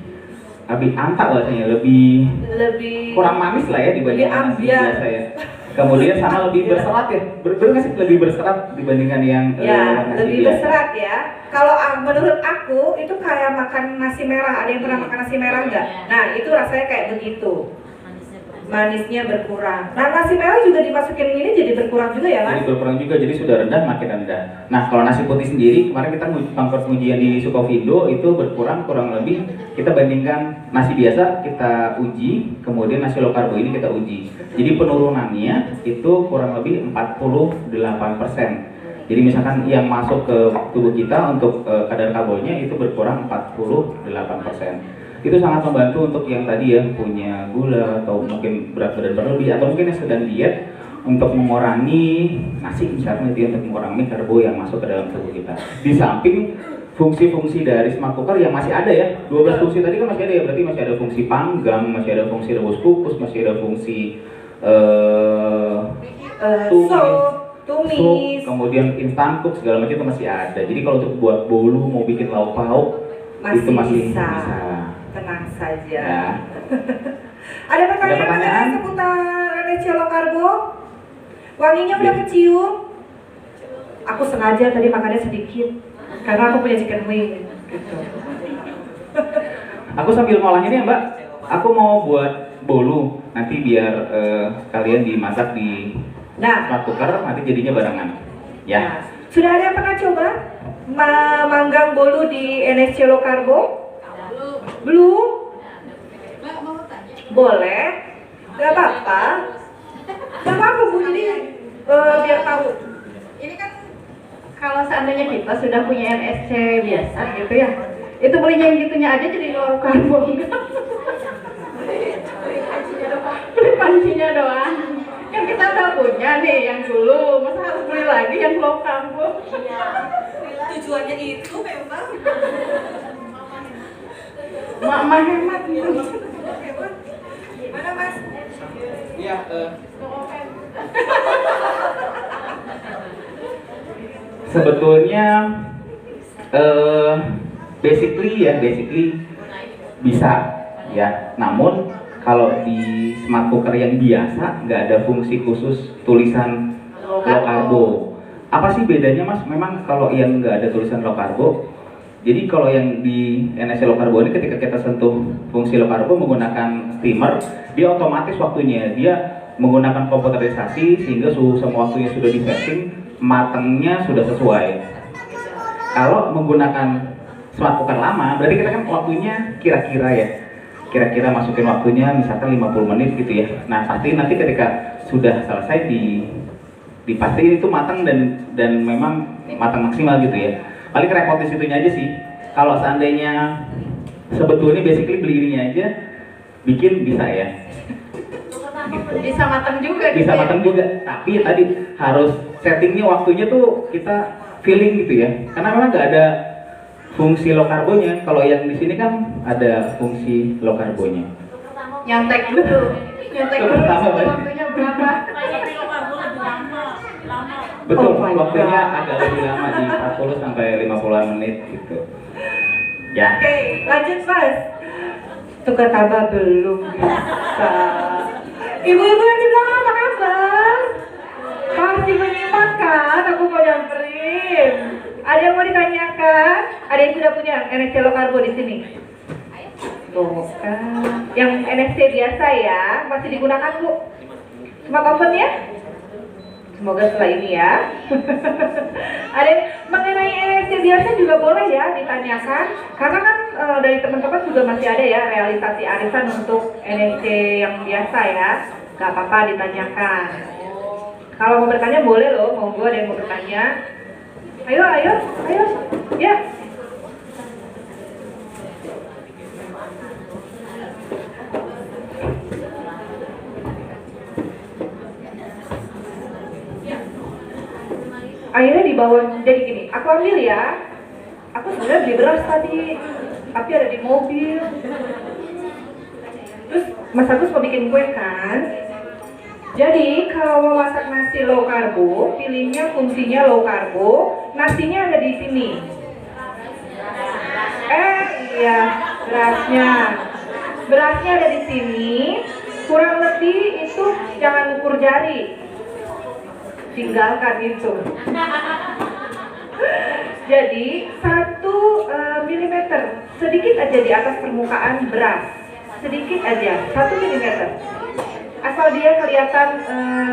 antak rasanya, lebih kurang manis lah ya dibandingkan nasi biasa ya. Kemudian sama lebih berserat ya, bener nggak sih lebih berserat dibandingkan yang nasi lebih biasa? berserat ya. Kalau menurut aku itu kayak makan nasi merah. Ada yang pernah makan nasi merah nggak? Nah itu rasanya kayak begitu. Manisnya berkurang. Nah nasi merah juga dimasukin ini jadi berkurang juga ya mas? Jadi berkurang juga, jadi sudah rendah makin rendah. Nah kalau nasi putih sendiri kemarin kita pengujian di Sukovindo itu berkurang kurang lebih, kita bandingkan nasi biasa kita uji, kemudian nasi low karbo ini kita uji. Jadi penurunannya itu kurang lebih 48%. Jadi misalkan yang masuk ke tubuh kita untuk kadar karbonya itu berkurang 48%. Itu sangat membantu untuk yang tadi ya punya gula atau mungkin berat badan berlebih atau mungkin yang sedang diet, untuk mengurangi nasi misalnya itu untuk mengurangi karbo yang masuk ke dalam tubuh kita. Di samping fungsi-fungsi dari smart cooker yang masih ada ya, 12 fungsi tadi kan masih ada ya, berarti masih ada fungsi panggang, masih ada fungsi rebus kukus, masih ada fungsi tumis, kemudian instan cook segala macam itu masih ada. Jadi kalau untuk buat bolu mau bikin lauk pauk itu masih bisa. Tenang saja. Ya. Ada pertanyaan seputar NSC low karbo? Wanginya udah kecium? Aku sengaja tadi makannya sedikit karena aku punya chicken wing. gitu. Aku sambil ngolah ini ya Mbak, aku mau buat bolu nanti biar kalian dimasak di Nah, smart cooker, nanti jadinya barengan. Ya. nah, sudah ada yang pernah coba manggang bolu di NSC Low Carbo? Belum? Mbak mau tanya. Boleh? Gak apa-apa. Gak apa-apa Bu, jadi biar tahu. Ini kan kalau seandainya kita sudah punya NSC biasa gitu ya, itu belinya yang gitunya aja jadi low karbo. Beli pancinya doang. Kan kita udah punya nih yang dulu, masa harus beli lagi yang low karbo? Tujuannya itu memang Mama hemat. gimana Mas? Iya. Sebetulnya basically bisa ya. Namun kalau di smart cooker yang biasa nggak ada fungsi khusus tulisan low carbo. Apa sih bedanya Mas? Memang kalau yang nggak ada tulisan low carbo, jadi kalau yang di NSC low carbo ini ketika kita sentuh fungsi low carbo menggunakan steamer, dia otomatis waktunya dia menggunakan komputerisasi sehingga semua waktunya sudah di setting, matangnya sudah sesuai. Kalau menggunakan smart cooker lama, berarti kita kan waktunya kira-kira masukin waktunya misalkan 50 menit gitu ya. Nah pasti nanti ketika sudah selesai dipastiin itu matang dan memang matang maksimal gitu ya. Paling repot di situnya aja sih. Kalau seandainya sebetulnya basically beli ininya aja bikin bisa ya. Gitu. Bisa matang juga gitu Bisa ya? matang juga, tapi tadi harus settingnya waktunya tuh kita feeling gitu ya. Karena memang nggak ada fungsi low karbonya. Kalau yang di sini kan ada fungsi low karbonya. Nyontek dulu. Nyontek dulu Pertama, Mbak. waktunya berapa? Betul, Oh my waktunya God. agak lebih lama di 40 sampai 50-an menit gitu. Ya. Oke, lanjut Mas. Tukar tambah belum bisa. Ibu-ibu yang di belakang apa kabar? Pasti menyimak kan? Aku mau nyamperin. Ada yang mau ditanyakan? Ada yang sudah punya NSC low carbo di sini? Tuh kan. Yang NSC biasa ya, masih digunakan Bu. Smart oven ya? Semoga setelah ini ya. Ada yang mengenai NSC biasa juga boleh ya ditanyakan. Karena kan dari teman-teman juga masih ada ya realisasi arisan untuk NSC yang biasa ya. Gak apa-apa ditanyakan. Kalau mau bertanya boleh loh, monggo ada yang mau bertanya. Ayo. Ya. Akhirnya dibawa, jadi gini, aku ambil ya. Aku sebenarnya beli beras tadi, tapi ada di mobil. Terus Mas Agus mau bikin kue kan? Jadi kalau mau masak nasi low carbo, pilihnya fungsinya low carbo, nasinya ada di sini. Iya, berasnya ada di sini. Kurang lebih itu jangan ukur jari, tinggalkan itu. Jadi 1 milimeter, sedikit aja di atas permukaan beras, sedikit aja, 1 milimeter. Asal dia kelihatan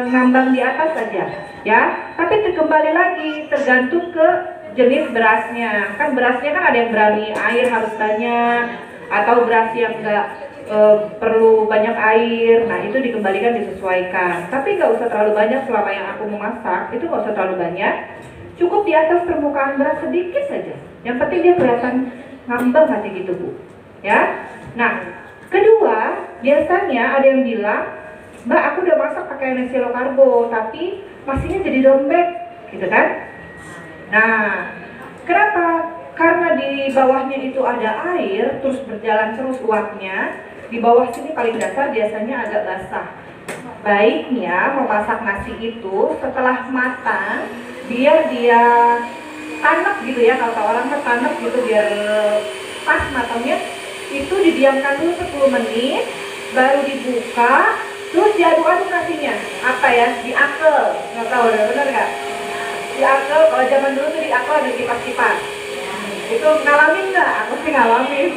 ngambang di atas saja, ya. Tapi kembali lagi tergantung ke jenis berasnya. Kan berasnya kan ada yang berani air harus banyak, atau beras yang enggak perlu banyak air. Nah itu dikembalikan disesuaikan. Tapi nggak usah terlalu banyak selama yang aku mau masak. Itu nggak usah terlalu banyak. Cukup di atas permukaan beras sedikit saja. Yang penting dia kelihatan ngambang aja gitu Bu. Ya. Nah kedua, biasanya ada yang bilang, Mbak aku udah masak pakai NSC low carbo, tapi nasinya jadi lembek, gitu kan? Nah, kenapa? Karena di bawahnya itu ada air, terus berjalan terus uapnya. Di bawah sini paling dasar biasanya agak basah. Baiknya memasak nasi itu setelah matang, biar dia tanek gitu ya, kalau orang kan tanek gitu biar pas matangnya. Itu didiamkan dulu 10 menit, baru dibuka, terus diaduk-aduk nasinya. Apa ya? Diakel, nggak tahu, bener nggak? Diakel, kalau zaman dulu tuh diakel ada kipas-kipas. Itu ngalamin nggak? Aku sih ngalamin.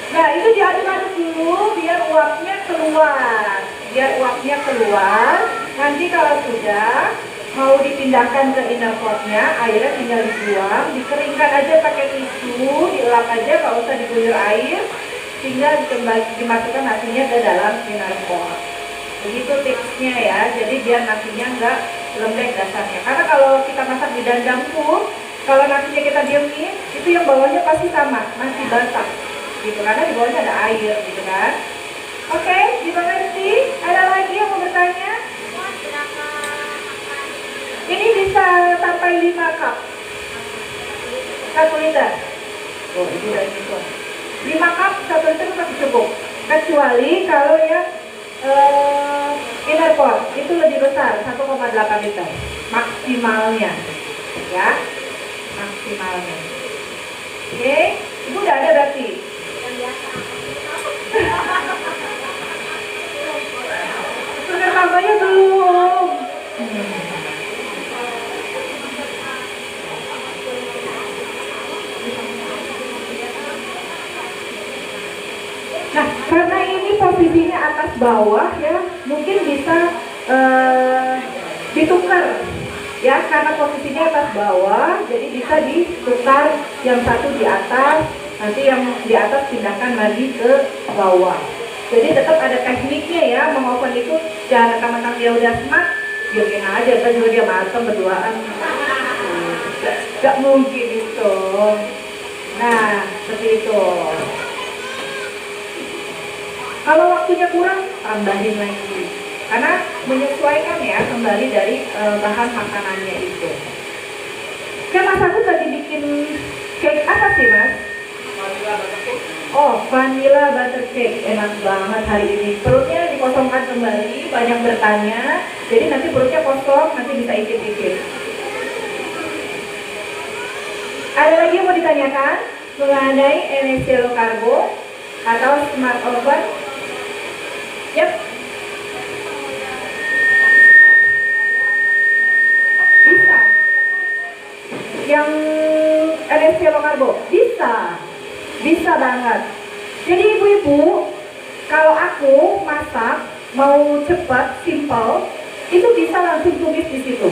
Nah, itu diaduk-aduk dulu biar uapnya keluar. Biar uapnya keluar. Nanti kalau sudah mau dipindahkan ke inner potnya, airnya tinggal dibuang, dikeringkan aja pakai tisu, dielap aja, nggak usah diguyur air, tinggal dimasukkan nasinya ke dalam inner pot. Begitu tipsnya ya, jadi biar nasinya nggak lembek dasarnya. Karena kalau kita masak di dandangku, kalau nasinya kita diemin, itu yang bawahnya pasti sama, masih basah. Gitu, karena di bawahnya ada air, gitu kan. Oke, dimengerti? Ada lagi yang mau bertanya? Ini bisa sampai 5 cup 1 liter. Oh, ini udah ini tuh. 5 cup 1 liter masih cukup. Kecuali kalau yang inner pot itu lebih besar, 1,8 liter maksimalnya. Ya, maksimalnya. Oke, ibu udah ada berarti. Sudah tambahnya belum. Nah, karena ini posisinya atas bawah ya, mungkin bisa ditukar ya, karena posisinya atas bawah, jadi bisa ditukar yang satu di atas, nanti yang di atas pindahkan lagi ke bawah. Jadi tetap ada tekniknya ya, mengoven itu jangan mentang-mentang dia udah smart, biarin aja, kan juga dia mateng berduaan. Gak mungkin itu. Nah, seperti itu. Kalau waktunya kurang, tambahin lagi. Karena menyesuaikan ya kembali dari bahan makanannya itu. Oke, Mas Agus lagi bikin cake apa sih, Mas? Oh, vanilla butter cake. Enak banget hari ini. Perutnya dikosongkan kembali, banyak bertanya. Jadi nanti perutnya kosong, nanti bisa icip-icip. Ada lagi yang mau ditanyakan mengenai MSC low carbo atau smart oven? Yap. Bisa. Yang MSC low carbo? Bisa. Bisa banget. Jadi ibu-ibu, kalau aku masak mau cepat, simple, itu bisa langsung tumis di situ.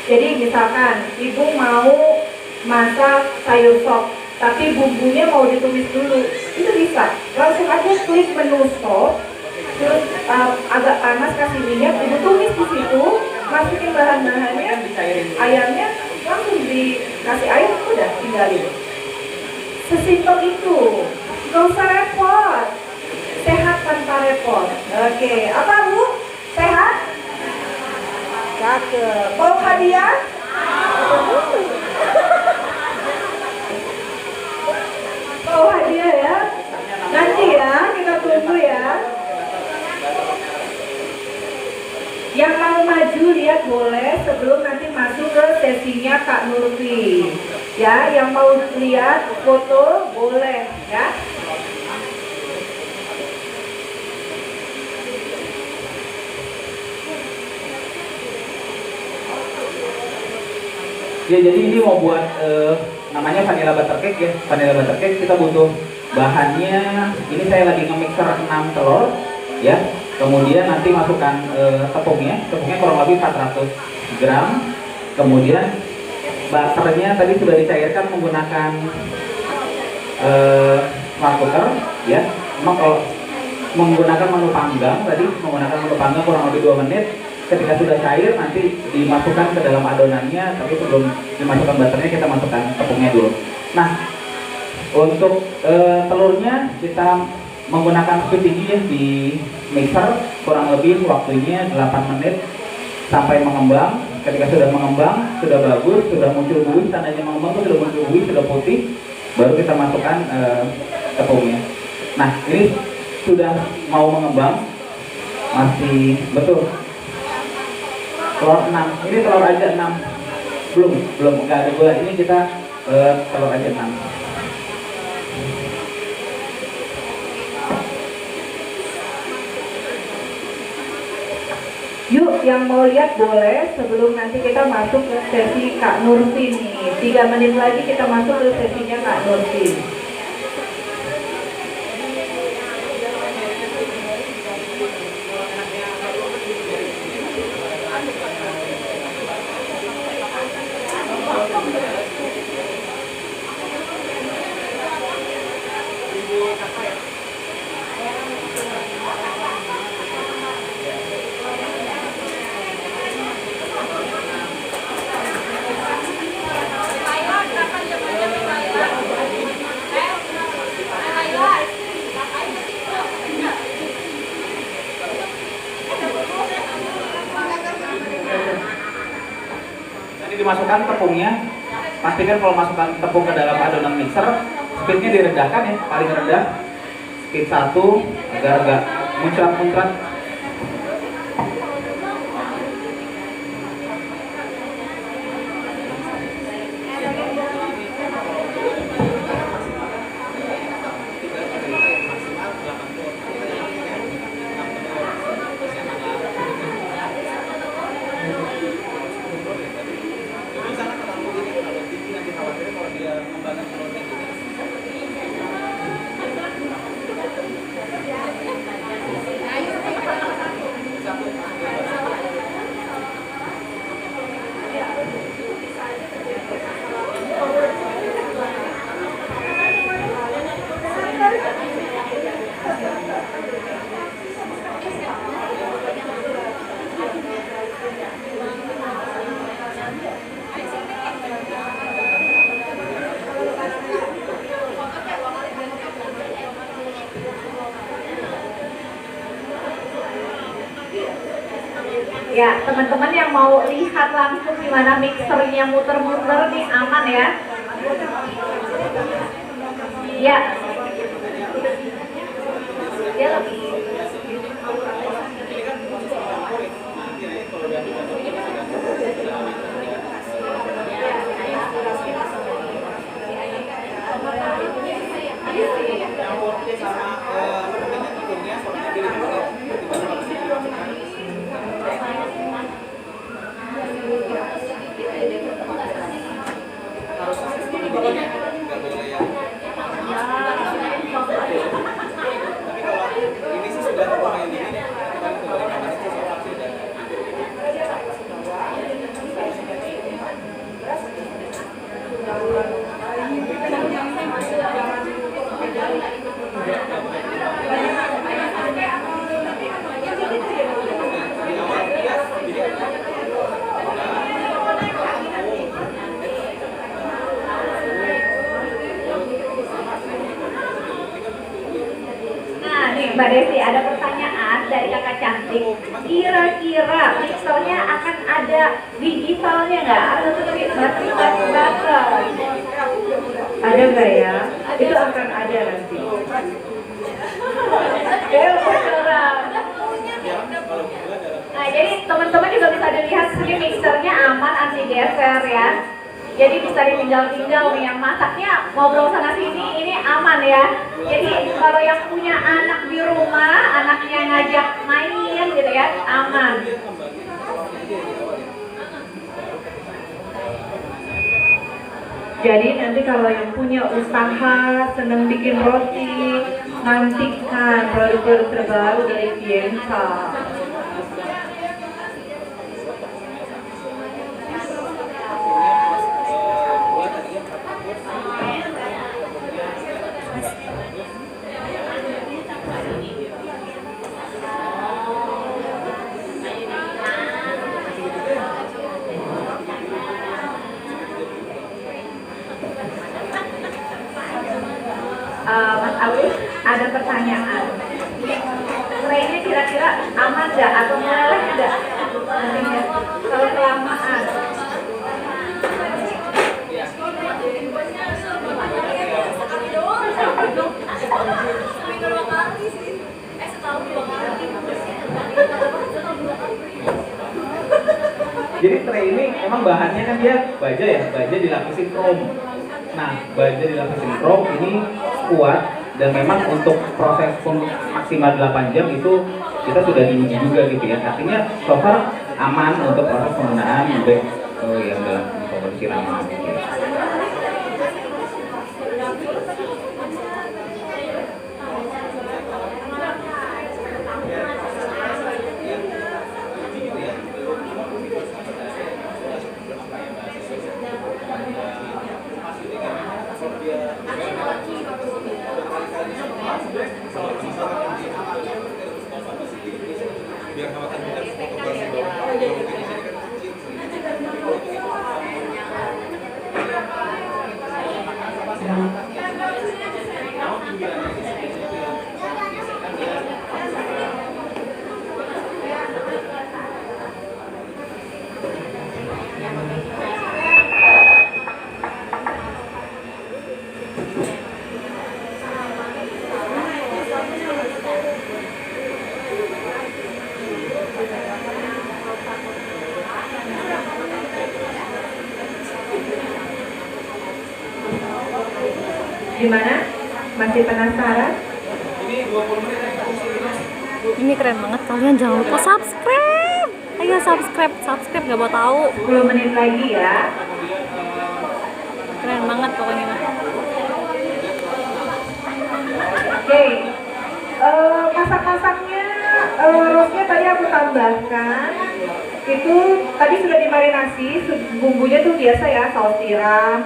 Jadi misalkan ibu mau masak sayur sop, tapi bumbunya mau ditumis dulu, itu bisa. Langsung aja klik menu sop, terus agak panas kasih minyak, ibu tumis di situ, masukin bahan-bahannya, ayamnya langsung dikasih air, udah tinggalin. Sesimpel itu, gak usah repot, sehat tanpa repot. Oke, apa Bu? Sehat? Cakep. Mau hadiah? Mau hadiah ya? Nanti ya, kita tunggu ya. Yang mau maju lihat boleh sebelum nanti masuk ke sesinya Kak Nurfi. Ya, yang mau lihat foto boleh ya. Ya, jadi ini mau buat namanya vanilla butter cake ya. Vanilla butter cake kita butuh bahannya. Ini saya lagi nge-mixer 6 telur ya. Kemudian nanti masukkan tepungnya kurang lebih 400 gram. Kemudian butternya tadi sudah dicairkan menggunakan smart cooker ya. Memang kalau menggunakan menu panggang tadi, menggunakan menu panggang kurang lebih 2 menit. Ketika sudah cair nanti dimasukkan ke dalam adonannya, tapi sebelum dimasukkan butternya kita masukkan tepungnya dulu. Nah, untuk telurnya kita menggunakan speed tinggi ya di mixer, kurang lebih waktunya 8 menit sampai mengembang. Ketika sudah mengembang, sudah bagus, sudah muncul buih, tandanya mengembang itu sudah muncul buih, sudah putih, baru kita masukkan tepungnya. Nah, ini sudah mau mengembang, masih betul. Telur 6, ini telur aja 6, belum, nggak ada gula. Ini kita telur aja 6. Yuk, yang mau lihat boleh sebelum nanti kita masuk ke sesi Kak Nursin nih. 3 menit lagi kita masuk ke sesinya Kak Nursin. Nanti dimasukkan tepungnya. Pastikan kalau masukkan tepung ke dalam adonan mixer, speednya direndahkan ya, paling rendah. Speed 1 agar agak muncrat-muncrat. Ya, teman-teman yang mau lihat langsung gimana mixernya muter-muter nih, aman ya. Ya. Dia lebih. Mbak Desi, ada pertanyaan dari kakak cantik. Kira-kira mixernya akan ada digitalnya nggak? Atau seperti baterai? Ada nggak ya? Itu akan ada nanti. Nah, jadi teman-teman juga bisa dilihat sini mixernya aman, anti geser ya. Jadi bisa ditinggal-tinggal nih, yang masaknya ngobrol sana sini, ini aman ya. Jadi kalau yang punya anak di rumah, anaknya ngajak main gitu ya, aman. Jadi nanti kalau yang punya usaha, senang bikin roti, nantikan produk-produk terbaru dari Fienta. Mas Alwi, ada pertanyaan. Spraynya kira-kira aman nggak atau meleleh nggak? Nantinya kalau kelamaan. Jadi tray ini emang bahannya kan dia baja ya, baja dilapisin krom. Nah, baja dilapisin krom ini kuat dan memang untuk proses maksimal 8 jam itu kita sudah diuji juga gitu ya. Artinya so far aman untuk proses penggunaan baik yang dalam kondisi ramah gitu ya. Gimana? Masih penasaran? Ini keren banget, kalian jangan lupa subscribe. Ayo subscribe gak mau tahu. 10 menit lagi ya. Keren banget pokoknya. Oke. Masak-masaknya rosnya tadi aku tambahkan. Itu tadi sudah dimarinasi, bumbunya tuh biasa ya, saus tiram,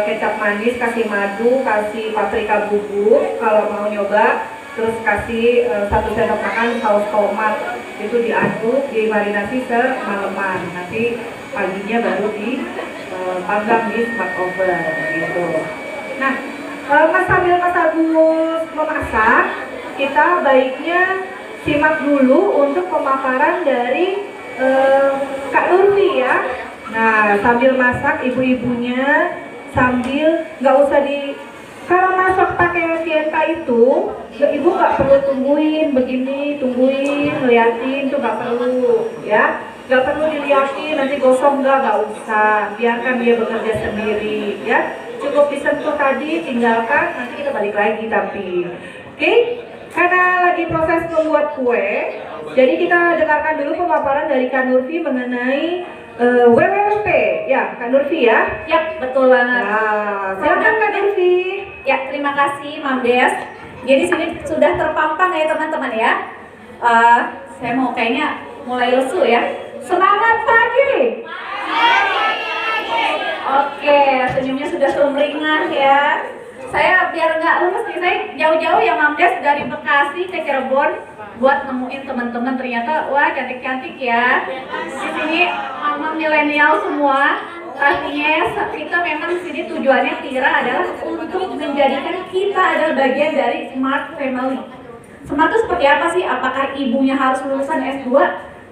kecap manis, kasih madu, kasih paprika bubuk kalau mau nyoba, terus kasih 1 sendok makan saus tomat. Itu diaduk, dimarinasi semalaman, nanti paginya baru dipanggang di smart oven gitu. Nah, sambil Mas Agus memasak, kita baiknya simak dulu untuk pemaparan dari Kak Nurfi ya. Nah, sambil masak ibu-ibunya sambil nggak usah kalau masak pakai Vienta itu ibu nggak perlu tungguin ngeliatin tuh nggak perlu ya, nggak perlu dilihatin nanti gosong nggak usah, biarkan dia bekerja sendiri ya, cukup disentuh tadi, tinggalkan, nanti kita balik lagi tapi oke? Karena lagi proses membuat kue, jadi kita dengarkan dulu pemaparan dari Kak Nurfi mengenai WWP, ya Kak Nurfi ya? Ya, betul banget. Nah, silakan Kak Nurfi. Ya, terima kasih Mam Des. Jadi sini sudah terpampang ya teman-teman ya. Saya mau kayaknya mulai lesu ya. Semangat pagi. Oke, senyumnya sudah sumringah ya. Saya biar nggak lulus nih, saya jauh-jauh ya Mam Des dari Bekasi ke Cirebon buat nemuin teman-teman, ternyata wah cantik-cantik ya. Di sini mama milenial semua. Pastinya kita memang sini tujuannya Tira adalah untuk menjadikan kita adalah bagian dari Smart Family. Smart itu seperti apa sih? Apakah ibunya harus lulusan S2?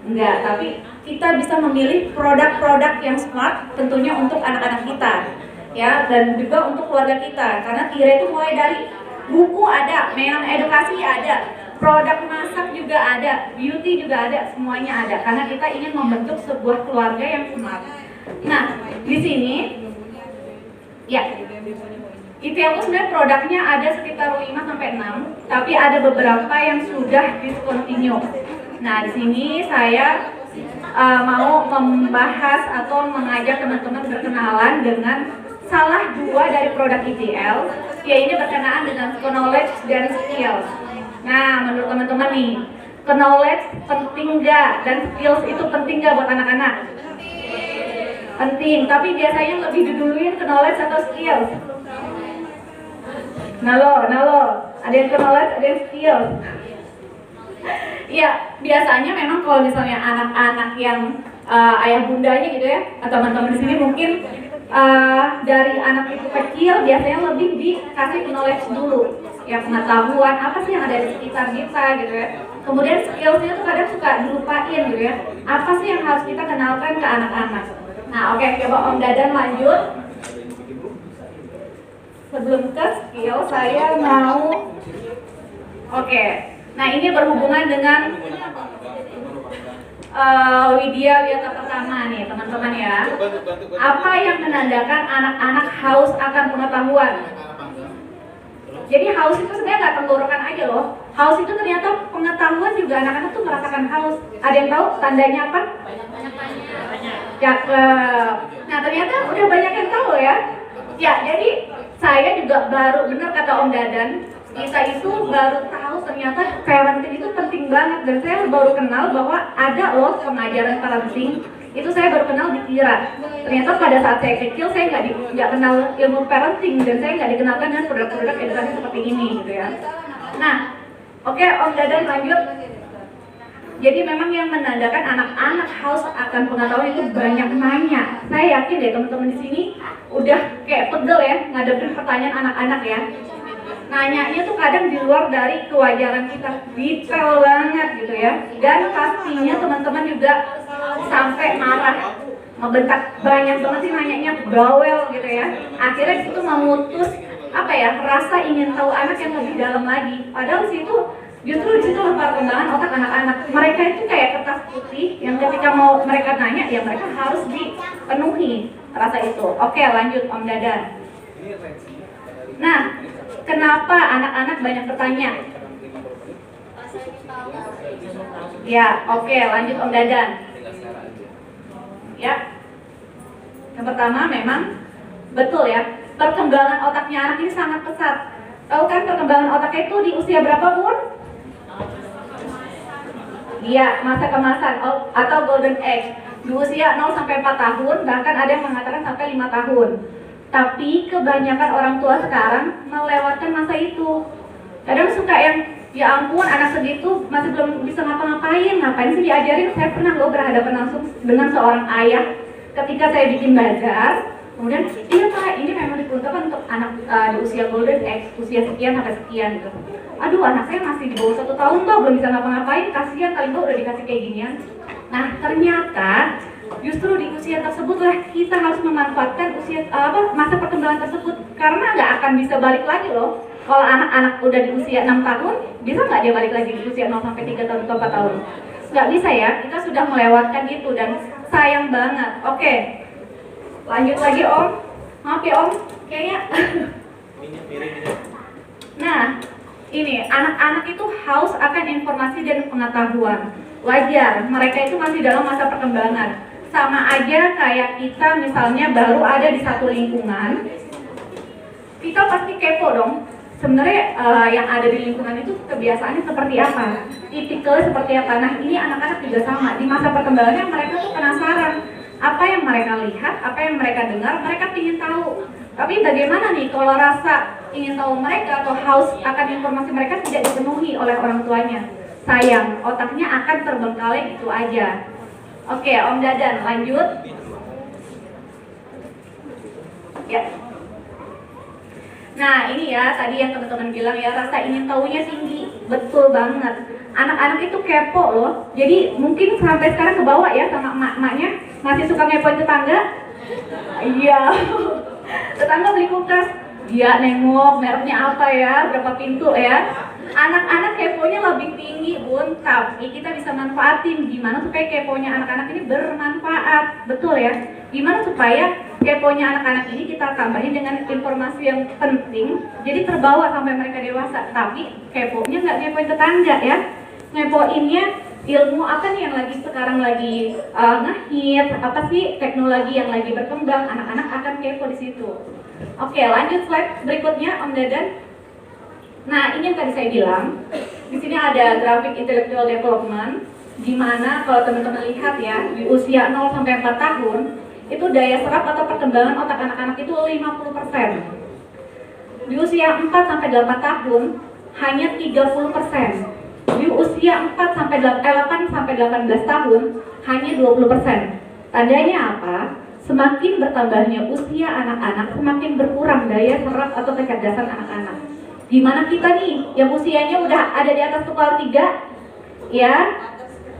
Enggak, tapi kita bisa memilih produk-produk yang smart tentunya untuk anak-anak kita. Ya, dan juga untuk keluarga kita. Karena Tira itu mulai dari buku ada, mainan edukasi ada, produk masak juga ada, beauty juga ada, semuanya ada. Karena kita ingin membentuk sebuah keluarga yang smart. Nah, di sini ya itu yang sebenarnya produknya ada sekitar 5-6, tapi ada beberapa yang sudah discontinue. Nah, di sini saya mau membahas atau mengajak teman-teman berkenalan dengan salah 2 dari produk ITL, yaitu berkenaan dengan knowledge dan skills. Nah, menurut teman-teman nih, knowledge penting nggak dan skills itu penting nggak buat anak-anak? Penting, tapi biasanya lebih diduluin knowledge atau skills? Nah lo, ada yang knowledge, ada yang skills. Iya, biasanya memang kalau misalnya anak-anak yang ayah bundanya gitu ya, atau teman-teman di sini mungkin dari anak itu kecil biasanya lebih dikasih knowledge dulu, ya pengetahuan apa sih yang ada di sekitar kita gitu ya. Kemudian skillsnya tuh kadang suka dilupain gitu ya. Apa sih yang harus kita kenalkan ke anak-anak? Nah, oke, coba Om Dadan lanjut. Sebelum ke skill, saya mau nah ini berhubungan dengan Widya Wiata pertama nih teman-teman ya. Apa yang menandakan anak-anak haus akan pengetahuan? Jadi haus itu sebenarnya nggak tenggorokan aja loh. Haus itu ternyata pengetahuan juga, anak-anak tuh merasakan haus. Ada yang tahu tandanya apa? Cakep. Nah ternyata udah banyak yang tahu ya. Ya jadi saya juga baru, benar kata Om Dadan, kita itu baru tahu ternyata parenting itu penting banget. Dan saya baru kenal bahwa ada loh pengajaran parenting. Itu saya baru kenal di Tira. Ternyata pada saat saya kecil saya nggak kenal ilmu parenting dan saya nggak dikenalkan dengan produk-produk edukasi seperti ini gitu ya. Nah, oke Om Dadan lanjut. Jadi memang yang menandakan anak-anak haus akan pengetahuan itu banyak nanya. Saya yakin deh teman-teman di sini udah kayak pegel ya ngadepin pertanyaan anak-anak ya. Nanyanya tuh kadang di luar dari kewajaran kita, detail banget gitu ya. Dan pastinya teman-teman juga sampai marah, membentak, banyak banget sih nanyanya, bawel gitu ya. Akhirnya itu memutus apa ya, rasa ingin tahu anak yang lebih dalam lagi. Padahal justru di situ perkembangan otak anak-anak. Mereka itu kayak kertas putih yang ketika mau mereka nanya ya mereka harus dipenuhi rasa itu. Oke, lanjut Om Dadan. Nah, kenapa anak-anak banyak bertanya? Ya, oke, lanjut Om Dadan. Ya, yang pertama memang betul ya, perkembangan otaknya anak ini sangat pesat. Tahu kan perkembangan otaknya itu di usia berapa Bun? Iya, masa kemasan atau golden age. Di usia 0 sampai 4 tahun, bahkan ada yang mengatakan sampai 5 tahun. Tapi kebanyakan orang tua sekarang melewatkan masa itu. Kadang suka yang, ya ampun anak segitu masih belum bisa ngapa-ngapain, ngapain sih diajarin? Saya pernah loh berhadapan langsung dengan seorang ayah ketika saya bikin bazar. Kemudian, iya Pak, ini memang diperuntukkan untuk anak di usia golden age, usia sekian sampai sekian gitu. Aduh, anak saya masih di bawah 1 tahun kok, belum bisa ngapa-ngapain, kasihan kali Mbak udah dikasih kayak ginian. Nah, ternyata justru di usia tersebut lah kita harus memanfaatkan masa perkembangan tersebut, karena nggak akan bisa balik lagi loh. Kalau anak-anak udah di usia 6 tahun, bisa nggak dia balik lagi di usia 0 sampai 3 tahun atau 4 tahun? Nggak bisa ya, kita sudah melewatkan itu dan sayang banget. Oke, lanjut lagi Om. Maaf ya Om, kayaknya. Nah, ini anak-anak itu haus akan informasi dan pengetahuan. Wajar, mereka itu masih dalam masa perkembangan. Sama aja kayak kita misalnya baru ada di satu lingkungan, kita pasti kepo dong. Sebenarnya yang ada di lingkungan itu kebiasaannya seperti apa, tipikalnya seperti apa. Nah ini anak-anak juga sama, di masa perkembangannya mereka tuh penasaran apa yang mereka lihat, apa yang mereka dengar, mereka ingin tahu. Tapi bagaimana nih kalau rasa ingin tahu mereka atau haus akan informasi mereka tidak dipenuhi oleh orang tuanya? Sayang, otaknya akan terbengkalai gitu aja. Oke, Om Dadan, lanjut. Ya. Nah, ini ya tadi yang teman-teman bilang ya, rasa ingin tahunya tinggi. Betul banget. Anak-anak itu kepo loh. Jadi mungkin sampai sekarang kebawa ya sama emak-emaknya, masih suka ngepoin tetangga. Iya. Tetangga beli kulkas, dia nengok mereknya apa ya, berapa pintu ya. Anak-anak keponya lebih tinggi Bun, tapi kita bisa manfaatin. Gimana supaya keponya anak-anak ini bermanfaat, betul ya. Gimana supaya keponya anak-anak ini kita tambahin dengan informasi yang penting, jadi terbawa sampai mereka dewasa. Tapi keponya nggak ngepoin tetangga ya, ngepoinnya ilmu apa nih yang lagi sekarang lagi ngehit, apa sih teknologi yang lagi berkembang, anak-anak akan kepo di situ. Oke, lanjut slide berikutnya Om Dadan. Nah, ini yang tadi saya bilang. Di sini ada grafik intellectual development, di mana kalau teman-teman lihat ya, di usia 0 sampai 4 tahun, itu daya serap atau perkembangan otak anak-anak itu 50%. Di usia 4 sampai 8 tahun hanya 30%. Di usia 8 sampai 18 tahun hanya 20%. Tandanya apa? Semakin bertambahnya usia anak-anak, semakin berkurang daya serap atau kecerdasan anak-anak. Gimana kita nih yang usianya udah ada di atas kepala 3 ya,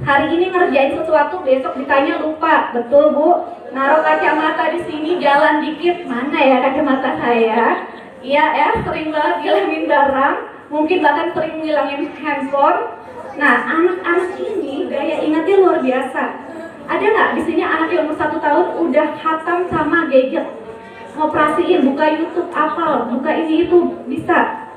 hari ini ngerjain sesuatu, besok ditanya lupa. Betul Bu, naruh kacamata di sini, jalan dikit, mana ya kacamata saya? Iya ya, sering banget ngilangin barang, mungkin bahkan sering ngilangin handphone. Nah, anak-anak ini daya ingatnya luar biasa. Ada nggak di sini anak yang umur 1 tahun udah hatam sama gadget, ngoperasiin, buka YouTube, apal, buka ini itu bisa?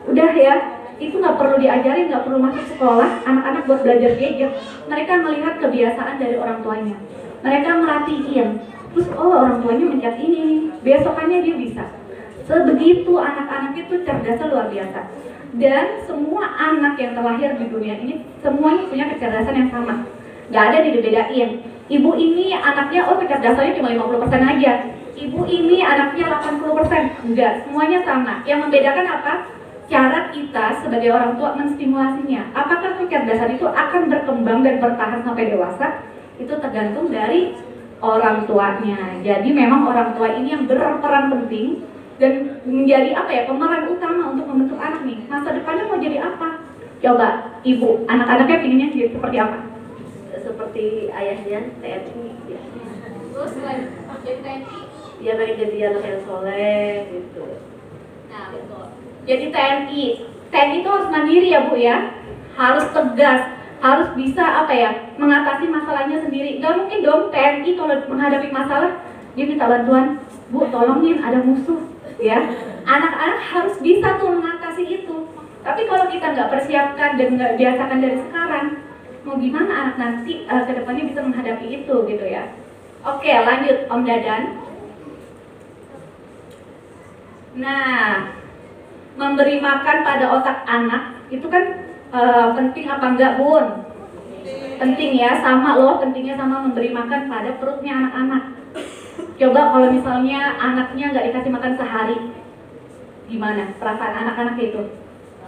Udah ya, itu nggak perlu diajarin, nggak perlu masuk sekolah, anak-anak buat belajar gadget. Mereka melihat kebiasaan dari orang tuanya. Mereka merhatiin, terus oh orang tuanya mencet ini, besokannya dia bisa. Sebegitu anak-anak itu cerdasnya luar biasa. Dan semua anak yang terlahir di dunia ini, semuanya punya kecerdasan yang sama. Nggak ada dibedain. Ibu ini anaknya, oh kecerdasannya cuma 50% aja. Ibu ini anaknya 80%. Enggak, semuanya sama. Yang membedakan apa? Cara kita sebagai orang tua menstimulasinya. Apakah kecerdasan itu akan berkembang dan bertahan sampai dewasa? Itu tergantung dari orang tuanya. Jadi memang orang tua ini yang berperan penting dan menjadi apa ya, pemeran utama untuk membentuk anak nih. Masa depannya mau jadi apa? Coba ibu, anak-anaknya pinginnya jadi seperti apa? Seperti ayahnya TNI ya. Terus jadi TNI? Dia pengen jadi anak yang soleh gitu. Nah betul. Jadi TNI itu harus mandiri ya Bu ya, harus tegas, harus bisa apa ya, mengatasi masalahnya sendiri. Gak mungkin dong TNI kalau menghadapi masalah dia minta bantuan, Bu tolongin ada musuh ya. Anak-anak harus bisa tuh mengatasi itu. Tapi kalau kita nggak persiapkan dan nggak biasakan dari sekarang, mau gimana anak nanti ke depannya bisa menghadapi itu gitu ya. Oke lanjut Om Dadan. Nah, memberi makan pada otak anak itu kan penting apa enggak Bun? Penting ya, sama loh pentingnya sama memberi makan pada perutnya anak-anak. Coba kalau misalnya anaknya nggak dikasih makan sehari, gimana perasaan anak-anak itu?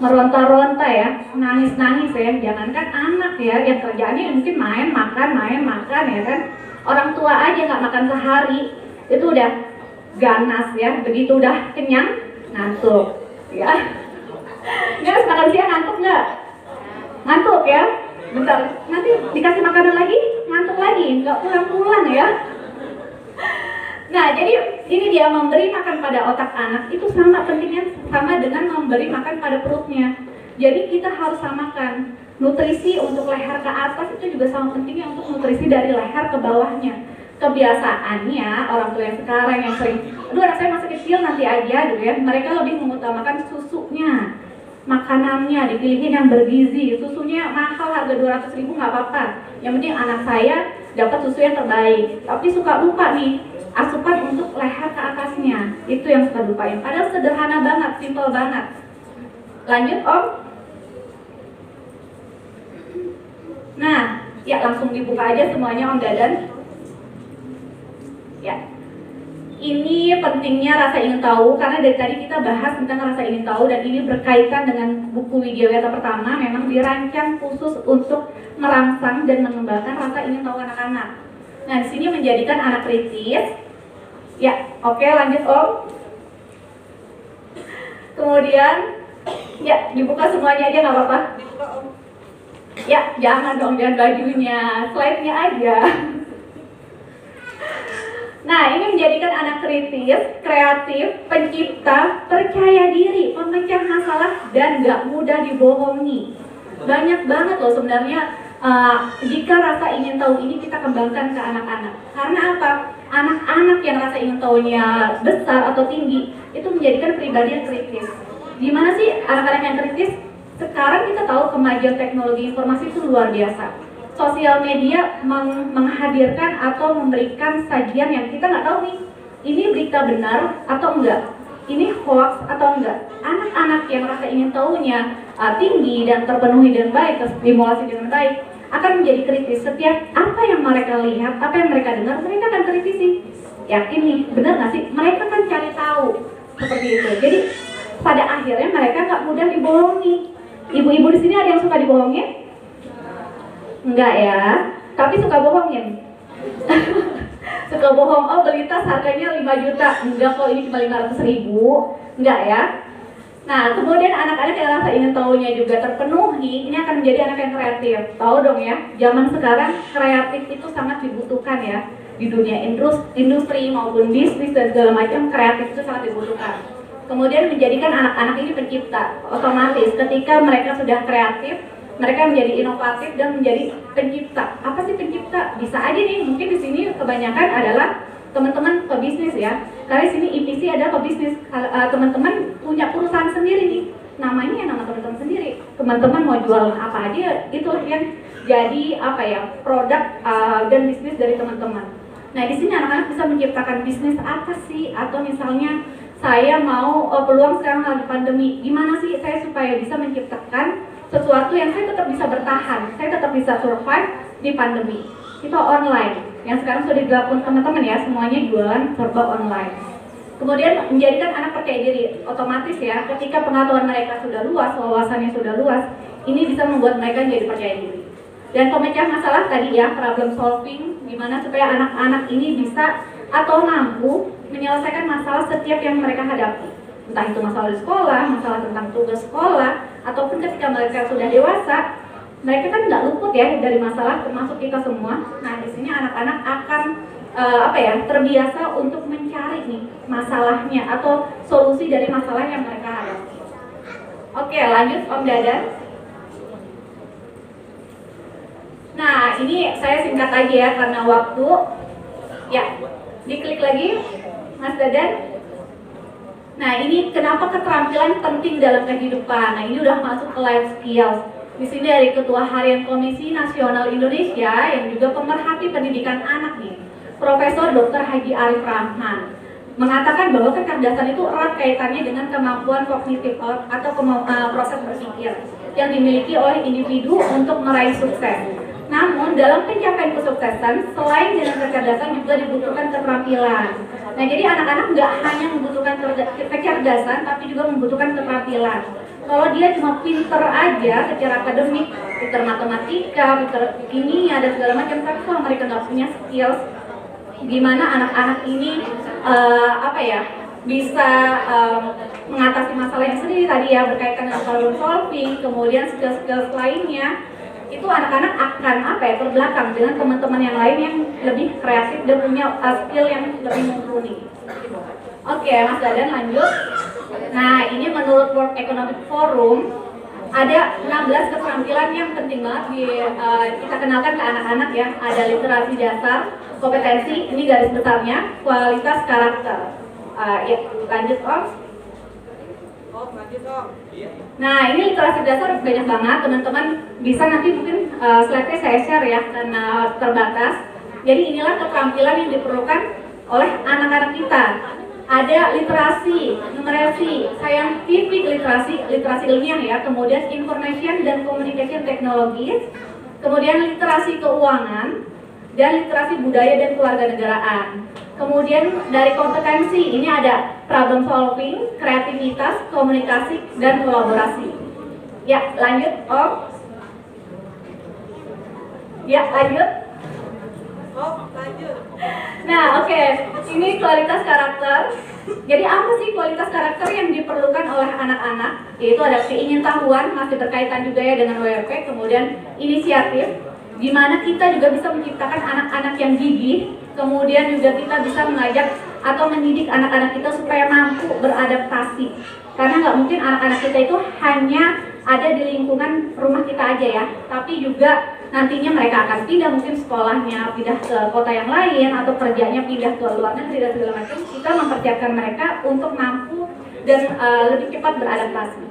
Meronta-ronta ya, nangis-nangis ya, jangankan anak ya, yang kerjaannya mungkin main makan ya kan. Orang tua aja nggak makan sehari, itu udah ganas ya, begitu udah kenyang, ngantuk ya. Nggak makan siang ngantuk nggak? Ngantuk ya? Bentar, nanti dikasih makanan lagi, ngantuk lagi, nggak pulang-pulang ya. Nah, jadi ini dia memberi makan pada otak anak itu sama pentingnya sama dengan memberi makan pada perutnya. Jadi kita harus samakan. Nutrisi untuk leher ke atas itu juga sama pentingnya untuk nutrisi dari leher ke bawahnya. Kebiasaannya orang tua yang sekarang yang sering, aduh anak saya masih kecil nanti aja gitu ya. Mereka lebih mengutamakan susunya, makanannya dipilihin yang bergizi. Susunya mahal harga 200.000 nggak apa-apa. Yang penting anak saya dapat susu yang terbaik. Tapi suka lupa nih asupan untuk leher ke atasnya, itu yang suka lupain. Padahal sederhana banget, simple banget. Lanjut Om. Nah, ya langsung dibuka aja semuanya Om Dadan. Ya, ini pentingnya rasa ingin tahu karena dari tadi kita bahas tentang rasa ingin tahu dan ini berkaitan dengan buku Widyaweta pertama. Memang dirancang khusus untuk merangsang dan mengembangkan rasa ingin tahu anak-anak. Nah, di sini menjadikan anak kritis. Ya, oke lanjut Om. Kemudian, ya dibuka semuanya aja nggak apa-apa. Dibuka Om. Ya, jangan dong, jangan bajunya, slide-nya aja. Nah, ini menjadikan anak kritis, kreatif, pencipta, percaya diri, pemecah masalah, dan nggak mudah dibohongi. Banyak banget loh sebenarnya. Jika rasa ingin tahu ini kita kembangkan ke anak-anak. Karena apa? Anak-anak yang rasa ingin tahunya besar atau tinggi itu menjadikan pribadi yang kritis. Gimana sih anak-anak yang kritis? Sekarang kita tahu kemajuan teknologi informasi itu luar biasa. Sosial media menghadirkan atau memberikan sajian yang kita nggak tahu nih, ini berita benar atau enggak, ini hoax atau enggak. Anak-anak yang rasa ingin tahunya tinggi dan terpenuhi dengan baik, terstimulasi dengan baik, akan menjadi kritis. Setiap apa yang mereka lihat, apa yang mereka dengar, mereka akan kritisi. Yakin nih, benar nggak sih? Mereka kan cari tahu seperti itu. Jadi pada akhirnya mereka nggak mudah dibohongi. Ibu-ibu di sini ada yang suka dibohongin? Enggak ya, tapi suka bohongin. Suka bohong, oh beli tas harganya 5 juta. Enggak kok, ini cuma 500.000. Enggak ya. Nah, kemudian anak-anak yang rasa ingin tahunya juga terpenuhi, ini akan menjadi anak yang kreatif. Tahu dong ya, zaman sekarang kreatif itu sangat dibutuhkan ya. Di dunia industri maupun bisnis dan segala macam, kreatif itu sangat dibutuhkan. Kemudian menjadikan anak-anak ini pencipta. Otomatis ketika mereka sudah kreatif, mereka menjadi inovatif dan menjadi pencipta. Apa sih pencipta? Bisa aja nih, mungkin di sini kebanyakan adalah teman-teman pebisnis ya. Karena di sini IPC adalah pebisnis. Teman-teman punya perusahaan sendiri nih, namanya ya nama teman-teman sendiri. Teman-teman mau jual apa aja, itu yang jadi apa ya, produk dan bisnis dari teman-teman. Nah di sini anak-anak bisa menciptakan bisnis apa sih? Atau misalnya saya mau peluang sekarang lagi pandemi, gimana sih saya supaya bisa menciptakan sesuatu yang saya tetap bisa bertahan, saya tetap bisa survive di pandemi. Itu online, yang sekarang sudah dilakukan teman-teman ya, semuanya jualan serba online. Kemudian menjadikan anak percaya diri, otomatis ya, ketika pengetahuan mereka sudah luas, wawasannya sudah luas, ini bisa membuat mereka menjadi percaya diri. Dan pemecah masalah tadi ya, problem solving, gimana supaya anak-anak ini bisa atau mampu menyelesaikan masalah setiap yang mereka hadapi. Entah itu masalah di sekolah, masalah tentang tugas sekolah, ataupun ketika mereka sudah dewasa, mereka kan nggak luput ya dari masalah, termasuk kita semua. Nah di sini anak-anak akan terbiasa untuk mencari nih masalahnya atau solusi dari masalah yang mereka hadapi. Oke, lanjut Om Dadan. Nah ini saya singkat aja ya karena waktu. Ya, diklik lagi Mas Dadan. Nah ini kenapa keterampilan penting dalam kehidupan. Nah ini udah masuk ke life skills. Di sini dari Ketua Harian Komisi Nasional Indonesia yang juga pemerhati pendidikan anak nih, Profesor Dr. Haji Arif Rahman, mengatakan bahwa kecerdasan itu erat kaitannya dengan kemampuan kognitif atau proses berpikir yang dimiliki oleh individu untuk meraih sukses. Namun dalam pencapaian kesuksesan, selain dengan kecerdasan juga dibutuhkan keterampilan. Nah jadi anak-anak nggak hanya membutuhkan kecerdasan, tapi juga membutuhkan keterampilan. Kalau dia cuma pinter aja secara akademik, pinter matematika, pinter kimia dan segala macam, tapi kalau mereka nggak punya skills, gimana anak-anak ini bisa mengatasi masalah yang sendiri tadi ya, berkaitan dengan problem solving, kemudian skill-skill lainnya, itu anak-anak akan terbelakang dengan teman-teman yang lain yang lebih kreatif dan punya skill yang lebih mumpuni. Oke, Mas Dadan lanjut. Nah, ini menurut World Economic Forum ada 16 keterampilan yang penting banget kita kenalkan ke anak-anak ya. Ada literasi dasar, kompetensi, ini garis besarnya, kualitas karakter. Ya, lanjut Om. Nah, ini literasi dasar banyak banget, teman-teman bisa nanti mungkin slide-nya saya share ya karena terbatas. Jadi inilah keterampilan yang diperlukan oleh anak-anak kita. Ada literasi, numerasi, scientific literasi ilmiah ya, kemudian information dan communication technologies, kemudian literasi keuangan, dan literasi budaya dan kewarganegaraan. Kemudian dari kompetensi ini ada problem solving, kreativitas, komunikasi, dan kolaborasi. Ya, lanjut Om. Ya, lanjut. Nah, oke. Ini kualitas karakter. Jadi apa sih kualitas karakter yang diperlukan oleh anak-anak? Yaitu ada keingintahuan, masih berkaitan juga ya dengan WP, kemudian inisiatif, di mana kita juga bisa menciptakan anak-anak yang gigih, kemudian juga kita bisa mengajak atau mendidik anak-anak kita supaya mampu beradaptasi. Karena nggak mungkin anak-anak kita itu hanya ada di lingkungan rumah kita aja ya, tapi juga nantinya mereka akan pindah mungkin sekolahnya, pindah ke kota yang lain, atau kerjanya pindah ke luar negeri dan segala macam. Kita mempersiapkan mereka untuk mampu dan lebih cepat beradaptasi.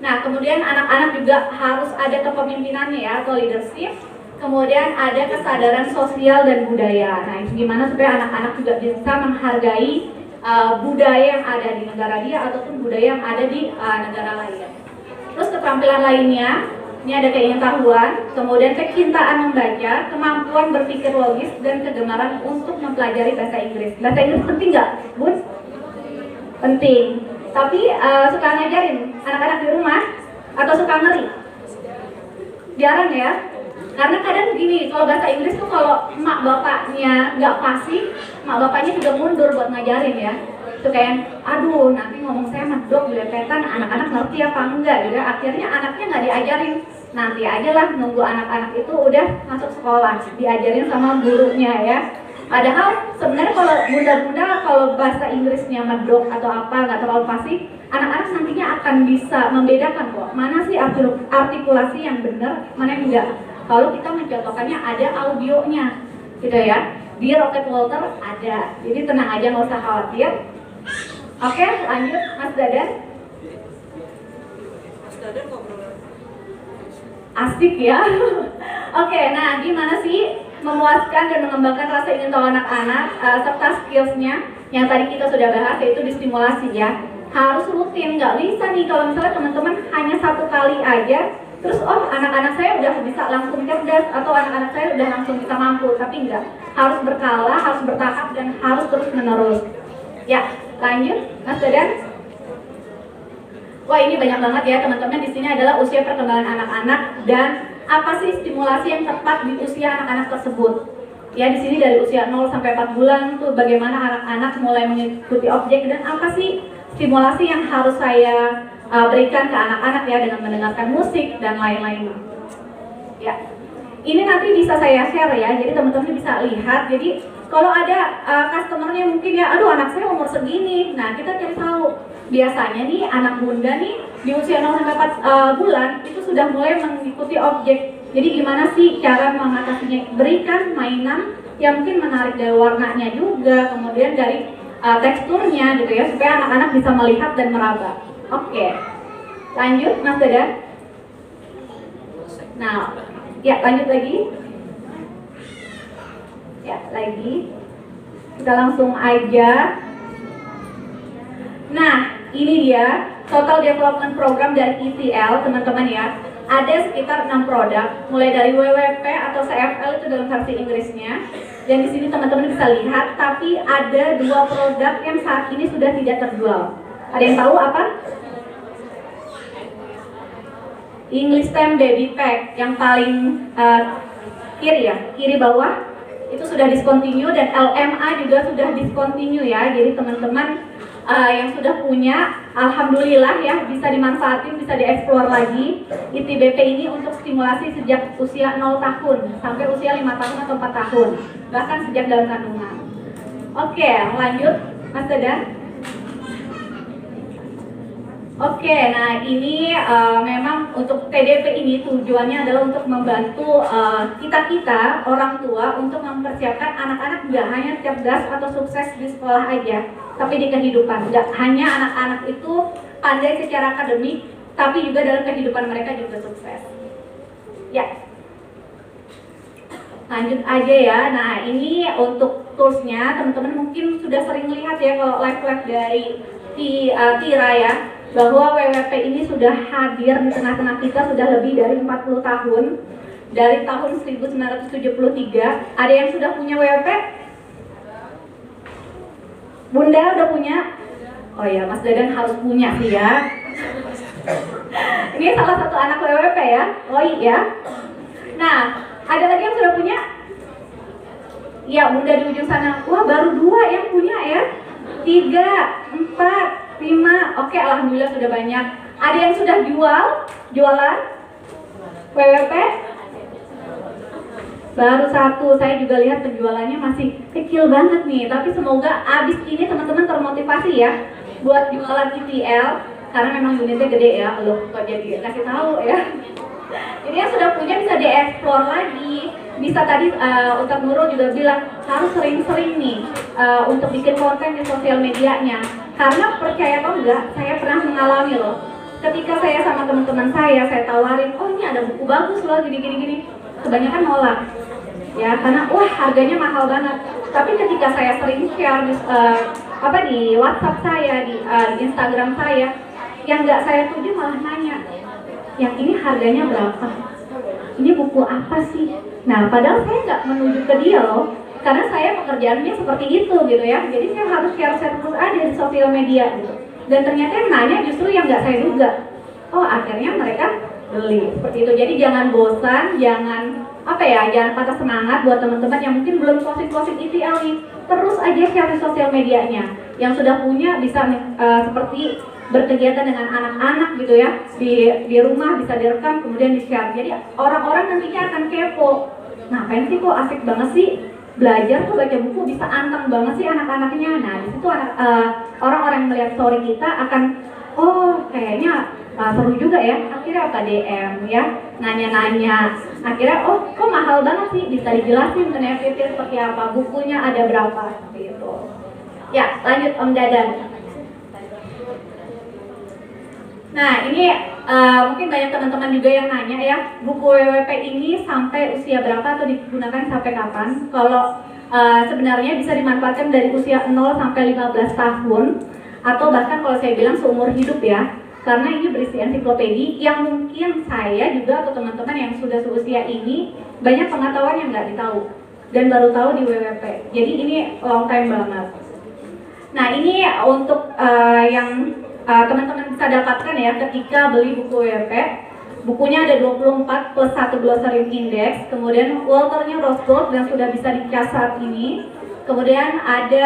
Nah, kemudian anak-anak juga harus ada kepemimpinannya ya, atau leadership. Kemudian ada kesadaran sosial dan budaya. Nah, gimana supaya anak-anak juga bisa menghargai budaya yang ada di negara dia ataupun budaya yang ada di negara lain. Terus keterampilan lainnya, ini ada keingintahuan, kemudian kecintaan membaca, kemampuan berpikir logis, dan kegemaran untuk mempelajari bahasa Inggris. Bahasa Inggris penting nggak, Bun? Penting. Tapi suka ngajarin anak-anak di rumah atau suka ngeri? Jarang ya. Karena kadang gini, kalau bahasa Inggris tuh kalau emak bapaknya nggak fasih, emak bapaknya juga mundur buat ngajarin ya. Itu kayak, aduh nanti ngomong saya medok belepetan, anak-anak ngerti apa enggak juga. Akhirnya anaknya nggak diajarin. Nanti aja lah nunggu anak-anak itu udah masuk sekolah, diajarin sama gurunya ya. Padahal sebenarnya kalau bunda-bunda kalau bahasa Inggrisnya medok atau apa nggak terlalu fasih, anak-anak nantinya akan bisa membedakan kok mana sih artikulasi yang benar, mana yang enggak. Kalau kita mencontohkannya ada audionya, gitu ya. Di Rocket Walter ada, jadi tenang aja nggak usah khawatir. Oke, lanjut Mas Dadan. Asik ya. Oke, nah gimana sih memuaskan dan mengembangkan rasa ingin tahu anak-anak serta skillsnya yang tadi kita sudah bahas, yaitu distimulasi ya. Harus rutin, nggak bisa nih kalau misalnya teman-teman hanya satu kali aja terus anak-anak saya udah bisa langsung cerdas atau anak-anak saya udah langsung bisa mampu, tapi enggak, harus berkala, harus bertahap, dan harus terus menerus. Ya, lanjut Mas Dadan. Wah, ini banyak banget ya teman-teman. Di sini adalah usia perkembangan anak-anak dan apa sih stimulasi yang tepat di usia anak-anak tersebut. Ya, di sini dari usia 0 sampai 4 bulan tuh bagaimana anak-anak mulai mengikuti objek dan apa sih stimulasi yang harus saya berikan ke anak-anak ya dengan mendengarkan musik dan lain-lain. Ya, ini nanti bisa saya share ya, jadi teman-teman bisa lihat. Jadi kalau ada customernya mungkin ya, aduh anak saya umur segini, nah kita cari tahu. Biasanya nih anak bunda nih di usia 0 sampai 4 bulan itu sudah mulai mengikuti objek. Jadi gimana sih cara mengatasinya? Berikan mainan yang mungkin menarik dari warnanya juga, kemudian dari teksturnya gitu ya, supaya anak-anak bisa melihat dan meraba. Oke, lanjut Mas Dadan. Nah, ya lanjut lagi. Ya, lagi. Kita langsung aja. Nah, ini dia Total Development Program dari ETL, teman-teman ya. Ada sekitar 6 produk, mulai dari WWP atau CFL itu dalam versi Inggrisnya. Dan di sini teman-teman bisa lihat, tapi ada 2 produk yang saat ini sudah tidak terjual. Ada yang tahu apa? English Time Baby Pack yang paling kiri ya, kiri bawah itu sudah discontinue, dan LMA juga sudah discontinue ya. Jadi teman-teman yang sudah punya, alhamdulillah ya, bisa dimanfaatin, bisa dieksplor lagi ITBP ini untuk stimulasi sejak usia 0 tahun sampai usia 5 tahun atau 4 tahun, bahkan sejak dalam kandungan. Oke, lanjut Mas Dadan. Oke, nah ini memang untuk TDP ini tujuannya adalah untuk membantu kita orang tua untuk mempersiapkan anak-anak nggak hanya cerdas atau sukses di sekolah aja, tapi di kehidupan. Nggak hanya anak-anak itu pandai secara akademik, tapi juga dalam kehidupan mereka juga sukses. Ya, lanjut aja ya. Nah ini untuk toolsnya, teman-teman mungkin sudah sering lihat ya kalau live-live dari Tira ya, bahwa WWP ini sudah hadir di tengah-tengah kita sudah lebih dari 40 tahun. Dari tahun 1973. Ada yang sudah punya WWP? Bunda udah punya? Oh ya, Mas Dadan harus punya sih ya. Ini salah satu anak WWP ya, Loi ya. Nah, ada lagi yang sudah punya? Ya, Bunda di ujung sana. Wah, baru 2 yang punya ya. 3, 4, 5. Oke, alhamdulillah sudah banyak. Ada yang sudah jualan WWP? Baru 1. Saya juga lihat penjualannya masih kecil banget nih. Tapi semoga abis ini teman-teman termotivasi ya buat jualan ITL, karena memang unitnya gede ya. Loh, kok jadi kasih tahu ya. Jadi yang sudah punya bisa dieksplor lagi. Bisa tadi Ustaz Nurul juga bilang harus sering-sering nih untuk bikin konten di sosial medianya. Karena percaya atau enggak, saya pernah mengalami loh. Ketika saya sama teman-teman saya tawarin, oh ini ada buku bagus loh, gini-gini. Kebanyakan nolak. Ya, karena wah harganya mahal banget. Tapi ketika saya sering share di WhatsApp saya, di Instagram saya, yang nggak saya tuju malah nanya, yang ini harganya berapa? Ini buku apa sih? Nah, padahal saya nggak menuju ke dia loh, karena saya pekerjaannya seperti itu gitu ya. Jadi saya harus share terus aja di sosial media gitu. Dan ternyata yang nanya justru yang nggak saya duga. Oh, akhirnya mereka beli seperti itu. Jadi jangan bosan, jangan patah semangat buat teman-teman yang mungkin belum closing ITL nih. Terus aja share di sosial medianya. Yang sudah punya bisa seperti berkegiatan dengan anak-anak gitu ya, di rumah bisa direkam kemudian di-share. Jadi orang-orang nantinya akan kepo. Ngapain sih kok asik banget sih belajar tuh baca buku, bisa anteng banget sih anak-anaknya. Nah, di situ orang-orang yang melihat story kita akan kayaknya seru juga ya. Akhirnya DM ya, nanya-nanya. Akhirnya kok mahal banget sih, bisa dijelasin benefitnya seperti apa, bukunya ada berapa, seperti itu. Ya, lanjut Om Dadan. Nah, ini mungkin banyak teman-teman juga yang nanya ya, buku WWP ini sampai usia berapa atau digunakan sampai kapan? Kalau sebenarnya bisa dimanfaatkan dari usia 0 sampai 15 tahun atau bahkan kalau saya bilang seumur hidup ya, karena ini berisi ensiklopedi yang mungkin saya juga atau teman-teman yang sudah seusia ini banyak pengetahuan yang nggak ditahu dan baru tahu di WWP. Jadi ini long time banget. Nah ini untuk yang teman-teman bisa dapatkan ya ketika beli buku WWP. Bukunya ada 24 plus 1 glossary index, kemudian Walternya rose gold yang sudah bisa dicas saat ini. Kemudian ada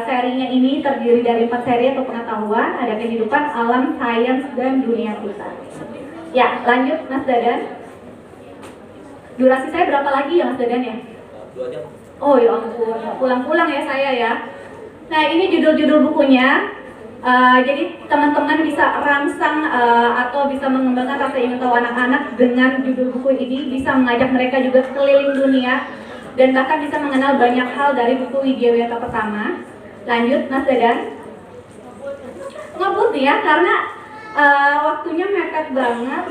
serinya ini terdiri dari 4 seri atau pengetahuan, ada kehidupan, alam, sains, dan dunia kita. Ya, lanjut Mas Dadan. Durasi saya berapa lagi ya Mas Dadan ya? 2 jam. Oh ya ampun, pulang-pulang ya saya ya. Nah ini judul-judul bukunya. Jadi teman-teman bisa rangsang atau bisa mengembangkan rasa ingin tahu anak-anak dengan judul buku ini, bisa mengajak mereka juga keliling dunia dan bahkan bisa mengenal banyak hal dari buku Widya Wiyata pertama. Lanjut Mas Dadan. Ngebut nih ya karena waktunya mepet banget.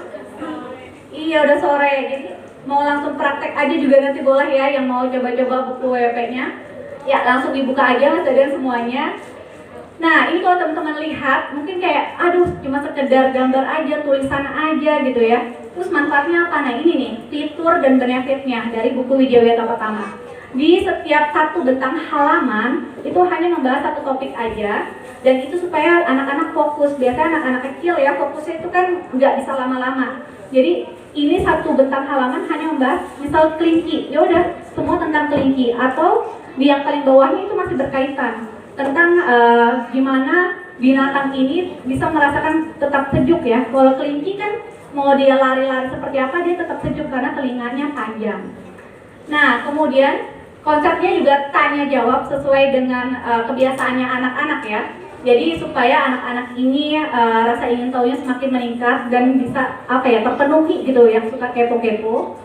Iya udah sore, jadi mau langsung praktek aja juga nanti boleh ya yang mau coba-coba buku WP-nya. Ya langsung dibuka aja Mas Dadan semuanya. Nah ini kalau teman-teman lihat mungkin kayak aduh cuma sekedar gambar aja, tulisan aja gitu ya. Terus manfaatnya apa? Nah ini nih fitur dan benefitnya dari buku Widya Wiyata pertama. Di setiap satu bentang halaman itu hanya membahas satu topik aja dan itu supaya anak-anak fokus. Biasanya anak-anak kecil ya fokusnya itu kan nggak bisa lama-lama. Jadi ini satu bentang halaman hanya membahas misal kelinci, ya udah semua tentang kelinci atau di yang paling bawahnya itu masih berkaitan tentang gimana binatang ini bisa merasakan tetap sejuk ya. Kalau kelinci kan mau dia lari-lari seperti apa dia tetap sejuk karena telinganya panjang. Nah kemudian konsepnya juga tanya jawab sesuai dengan kebiasaannya anak-anak ya. Jadi supaya anak-anak ini rasa ingin tahunya semakin meningkat dan bisa apa ya terpenuhi gitu yang suka kepo-kepo.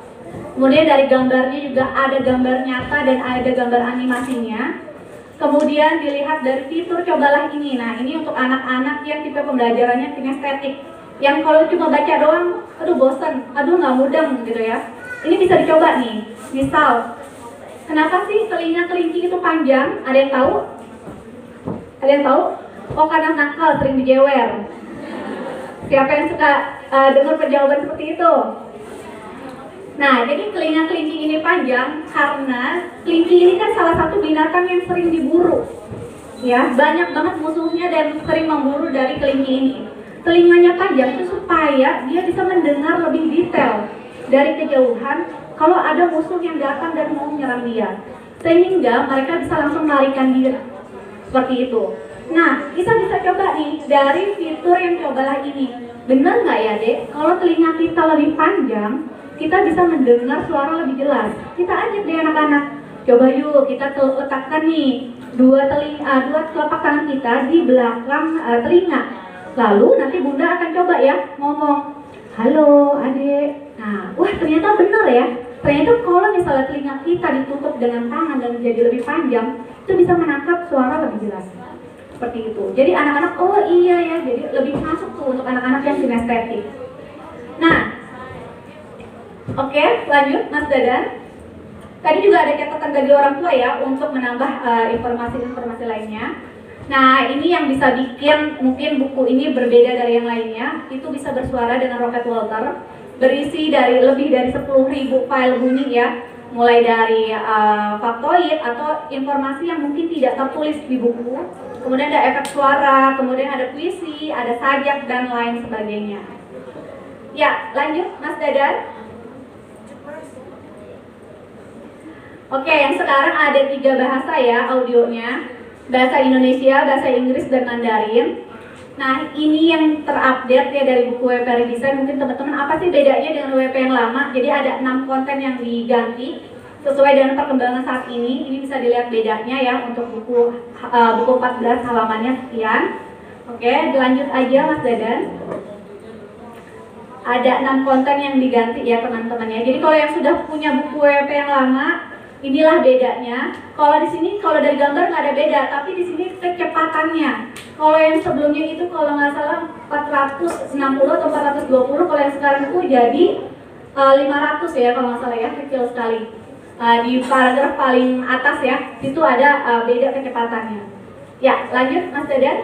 Kemudian dari gambarnya juga ada gambar nyata dan ada gambar animasinya. Kemudian dilihat dari fitur cobalah ini. Nah ini untuk anak-anak yang tipe pembelajarannya kinestetik, yang kalau cuma baca doang, aduh bosan, aduh nggak mudeng gitu ya. Ini bisa dicoba nih. Misal, kenapa sih telinga kelinci itu panjang? Ada yang tahu? Ada yang tahu? Oh karena nakal, sering dijewer. Siapa yang suka dengar penjawaban seperti itu? Nah, jadi telinga kelinci ini panjang karena kelinci ini kan salah satu binatang yang sering diburu. Ya, banyak banget musuhnya dan sering memburu dari kelinci ini. Telinganya panjang itu supaya dia bisa mendengar lebih detail dari kejauhan kalau ada musuh yang datang dan mau menyerang dia. Sehingga mereka bisa langsung melarikan diri. Seperti itu. Nah, kita bisa coba nih dari fitur yang cobalah ini. Benar nggak ya, Dek? Kalau telinga kita lebih panjang, kita bisa mendengar suara lebih jelas. Kita ajak deh anak-anak, coba yuk kita letakkan nih dua telapak tangan kita di belakang telinga. Lalu nanti bunda akan coba ya ngomong, halo adik. Nah, wah ternyata benar ya. Ternyata kalau misalnya telinga kita ditutup dengan tangan dan menjadi lebih panjang, itu bisa menangkap suara lebih jelas. Seperti itu. Jadi anak-anak, oh iya ya, jadi lebih masuk tuh untuk anak-anak yang kinestetik. Nah, oke, lanjut Mas Dadan. Tadi juga ada catatan bagi orang tua ya untuk menambah informasi-informasi lainnya. Nah, ini yang bisa bikin mungkin buku ini berbeda dari yang lainnya. Itu bisa bersuara dengan Rocket Walter, berisi dari lebih dari 10.000 file bunyi ya, mulai dari faktoid atau informasi yang mungkin tidak tertulis di buku. Kemudian ada efek suara, kemudian ada puisi, ada sajak dan lain sebagainya. Ya, lanjut Mas Dadan. Oke, yang sekarang ada 3 bahasa ya audionya. Bahasa Indonesia, bahasa Inggris, dan Mandarin. Nah, ini yang terupdate ya dari buku WP Redesign. Mungkin teman-teman apa sih bedanya dengan WP yang lama? Jadi ada 6 konten yang diganti sesuai dengan perkembangan saat ini. Ini bisa dilihat bedanya ya untuk buku 14 halamannya sekian. Oke, dilanjut aja Mas Dadan. Ada 6 konten yang diganti ya teman-teman ya. Jadi kalau yang sudah punya buku WP yang lama, inilah bedanya. Kalau di sini, kalau dari gambar nggak ada beda, tapi di sini kecepatannya. Kalau yang sebelumnya itu kalau nggak salah 460 atau 420, kalau yang sekarang itu jadi 500 ya kalau nggak salah ya, kecil sekali. Di paragraf paling atas ya, itu ada beda kecepatannya. Ya, lanjut Mas Dadan.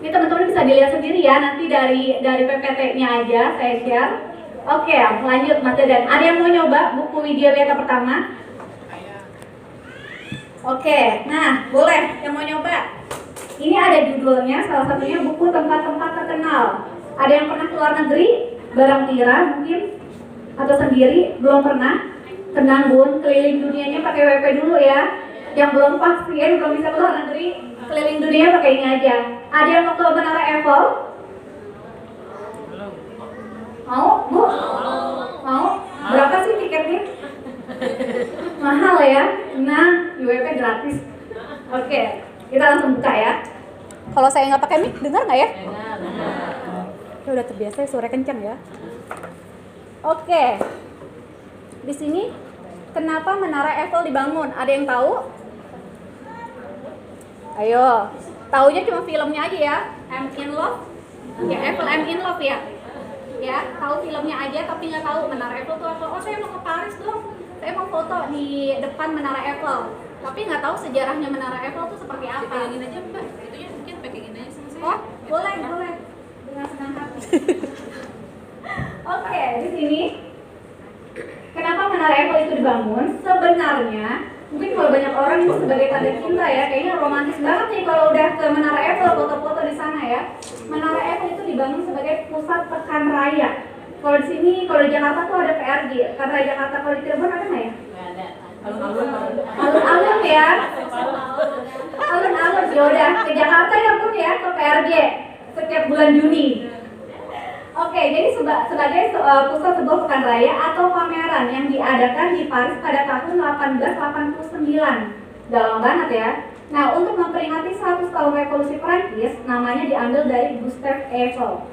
Ini teman-teman bisa dilihat sendiri ya, nanti dari PPT-nya aja saya share. Oke, lanjut Mas Dadan. Ada yang mau nyoba buku Widya Beta pertama? Oke, nah boleh yang mau nyoba. Ini ada judulnya, salah satunya buku tempat-tempat terkenal. Ada yang pernah keluar negeri, barang tira mungkin, atau sendiri, belum pernah. Tenang Bun, keliling dunianya pakai WP dulu ya. Yang belum vaksin, belum bisa keluar negeri, keliling dunia pakai ini aja. Ada yang mau ke Menara Eiffel? Mau? Bu? Mau? Berapa sih tiketnya? Mahal ya? Nah, UWP gratis. Oke, kita langsung buka ya. Kalau saya nggak pakai mic, dengar nggak ya? Ya udah terbiasa suara kencang ya. Oke. Di sini kenapa Menara Eiffel dibangun? Ada yang tahu? Ayo, taunya cuma filmnya aja ya. I'm in love. Ya, Eiffel I'm in love ya. Ya, tahu filmnya aja tapi nggak tahu Menara Eiffel itu apa. Oh, saya mau ke Paris dong. Saya mau foto di depan Menara Eiffel. Tapi nggak tahu sejarahnya Menara Eiffel itu seperti apa. Pegangin aja Mbak, itunya mungkin pegangin aja sama saya. Oh, boleh. Dengan senang hati. Oke, di sini kenapa Menara Eiffel itu dibangun? Sebenarnya, mungkin kalau banyak orang itu sebagai tanda cinta ya, kayaknya romantis banget nih kalau udah ke Menara Eiffel, foto-foto di sana ya. Menara Eiffel itu dibangun sebagai pusat pekan raya. Kalau di sini, kalau di Jakarta tuh ada PRJ, pekan raya Jakarta. Kalau di Cirebon ada nggak ya? Alun-alun ya. Alun-alun, yaudah ke Jakarta ya Bun ya, ke PRJ setiap bulan Juni. Oke, jadi sebagai pusat sebuah pekan raya atau pameran yang diadakan di Paris pada tahun 1889. Udah lama banget ya. Nah, untuk memperingati 100 tahun revolusi Prancis, namanya diambil dari Gustave Eiffel,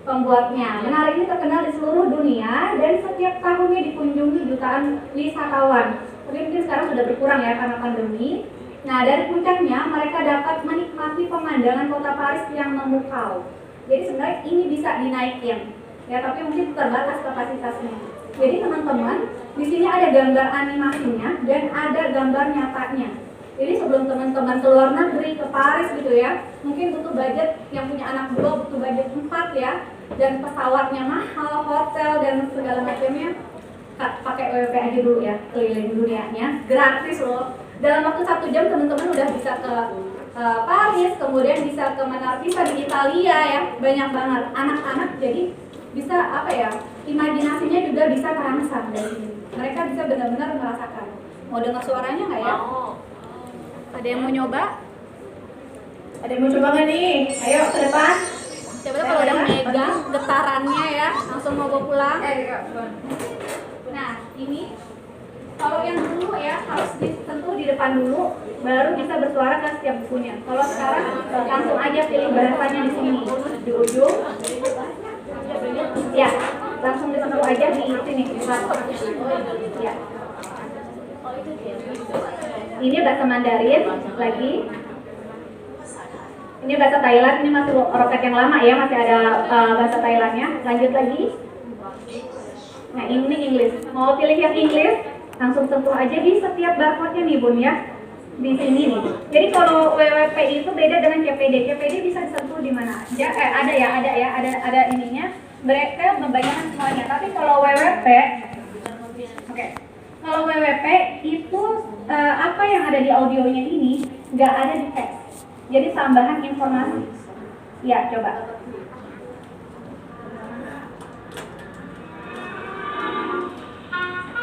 pembuatnya. Menara ini terkenal di seluruh dunia dan setiap tahunnya dikunjungi jutaan wisatawan. Tapi mungkin sekarang sudah berkurang ya karena pandemi. Nah, dari puncaknya mereka dapat menikmati pemandangan kota Paris yang memukau. Jadi sebenarnya ini bisa dinaikin, ya tapi mungkin terbatas kapasitasnya. Jadi teman-teman, di sini ada gambar animasinya dan ada gambar nyatanya. Jadi sebelum teman-teman keluar negeri ke Paris gitu ya, mungkin butuh budget, yang punya anak 2 butuh budget 4 ya, dan pesawatnya mahal, hotel dan segala macamnya, pakai WWP aja dulu ya, keliling dunianya, gratis loh. Dalam waktu 1 jam teman-teman udah bisa ke Paris, kemudian bisa ke Menara Pisa di Italia ya, banyak banget. Anak-anak jadi bisa apa ya, imajinasinya juga bisa terangsang dari sini. Mereka bisa benar-benar merasakan. Mau dengar suaranya nggak ya? Ada yang mau nyoba? Ada yang mau coba nggak nih? Ayo ke depan. Coba kalau udah megang getarannya ya, langsung mau bawa pulang. Nah ini kalau yang dulu ya harus disentuh di depan dulu, baru bisa bersuara ke setiap bukunya. Kalau sekarang langsung aja pilih bahasanya di sini, di ujung. Ya, langsung disentuh aja di sini. Ya. Ini bahasa Mandarin lagi. Ini bahasa Thailand. Ini masih roket yang lama ya, masih ada bahasa Thailandnya. Lanjut lagi. Nah ini English. Mau pilih yang English? Langsung sentuh aja di setiap barcode-nya nih Bun ya, di sini nih. Jadi kalau WWP itu beda dengan CPD. CPD bisa disentuh di mana aja. Ada ininya. Mereka membayangkan semuanya. Tapi kalau WWP, kalau WWP itu apa yang ada di audionya ini nggak ada di teks. Jadi tambahan informasi. Ya coba.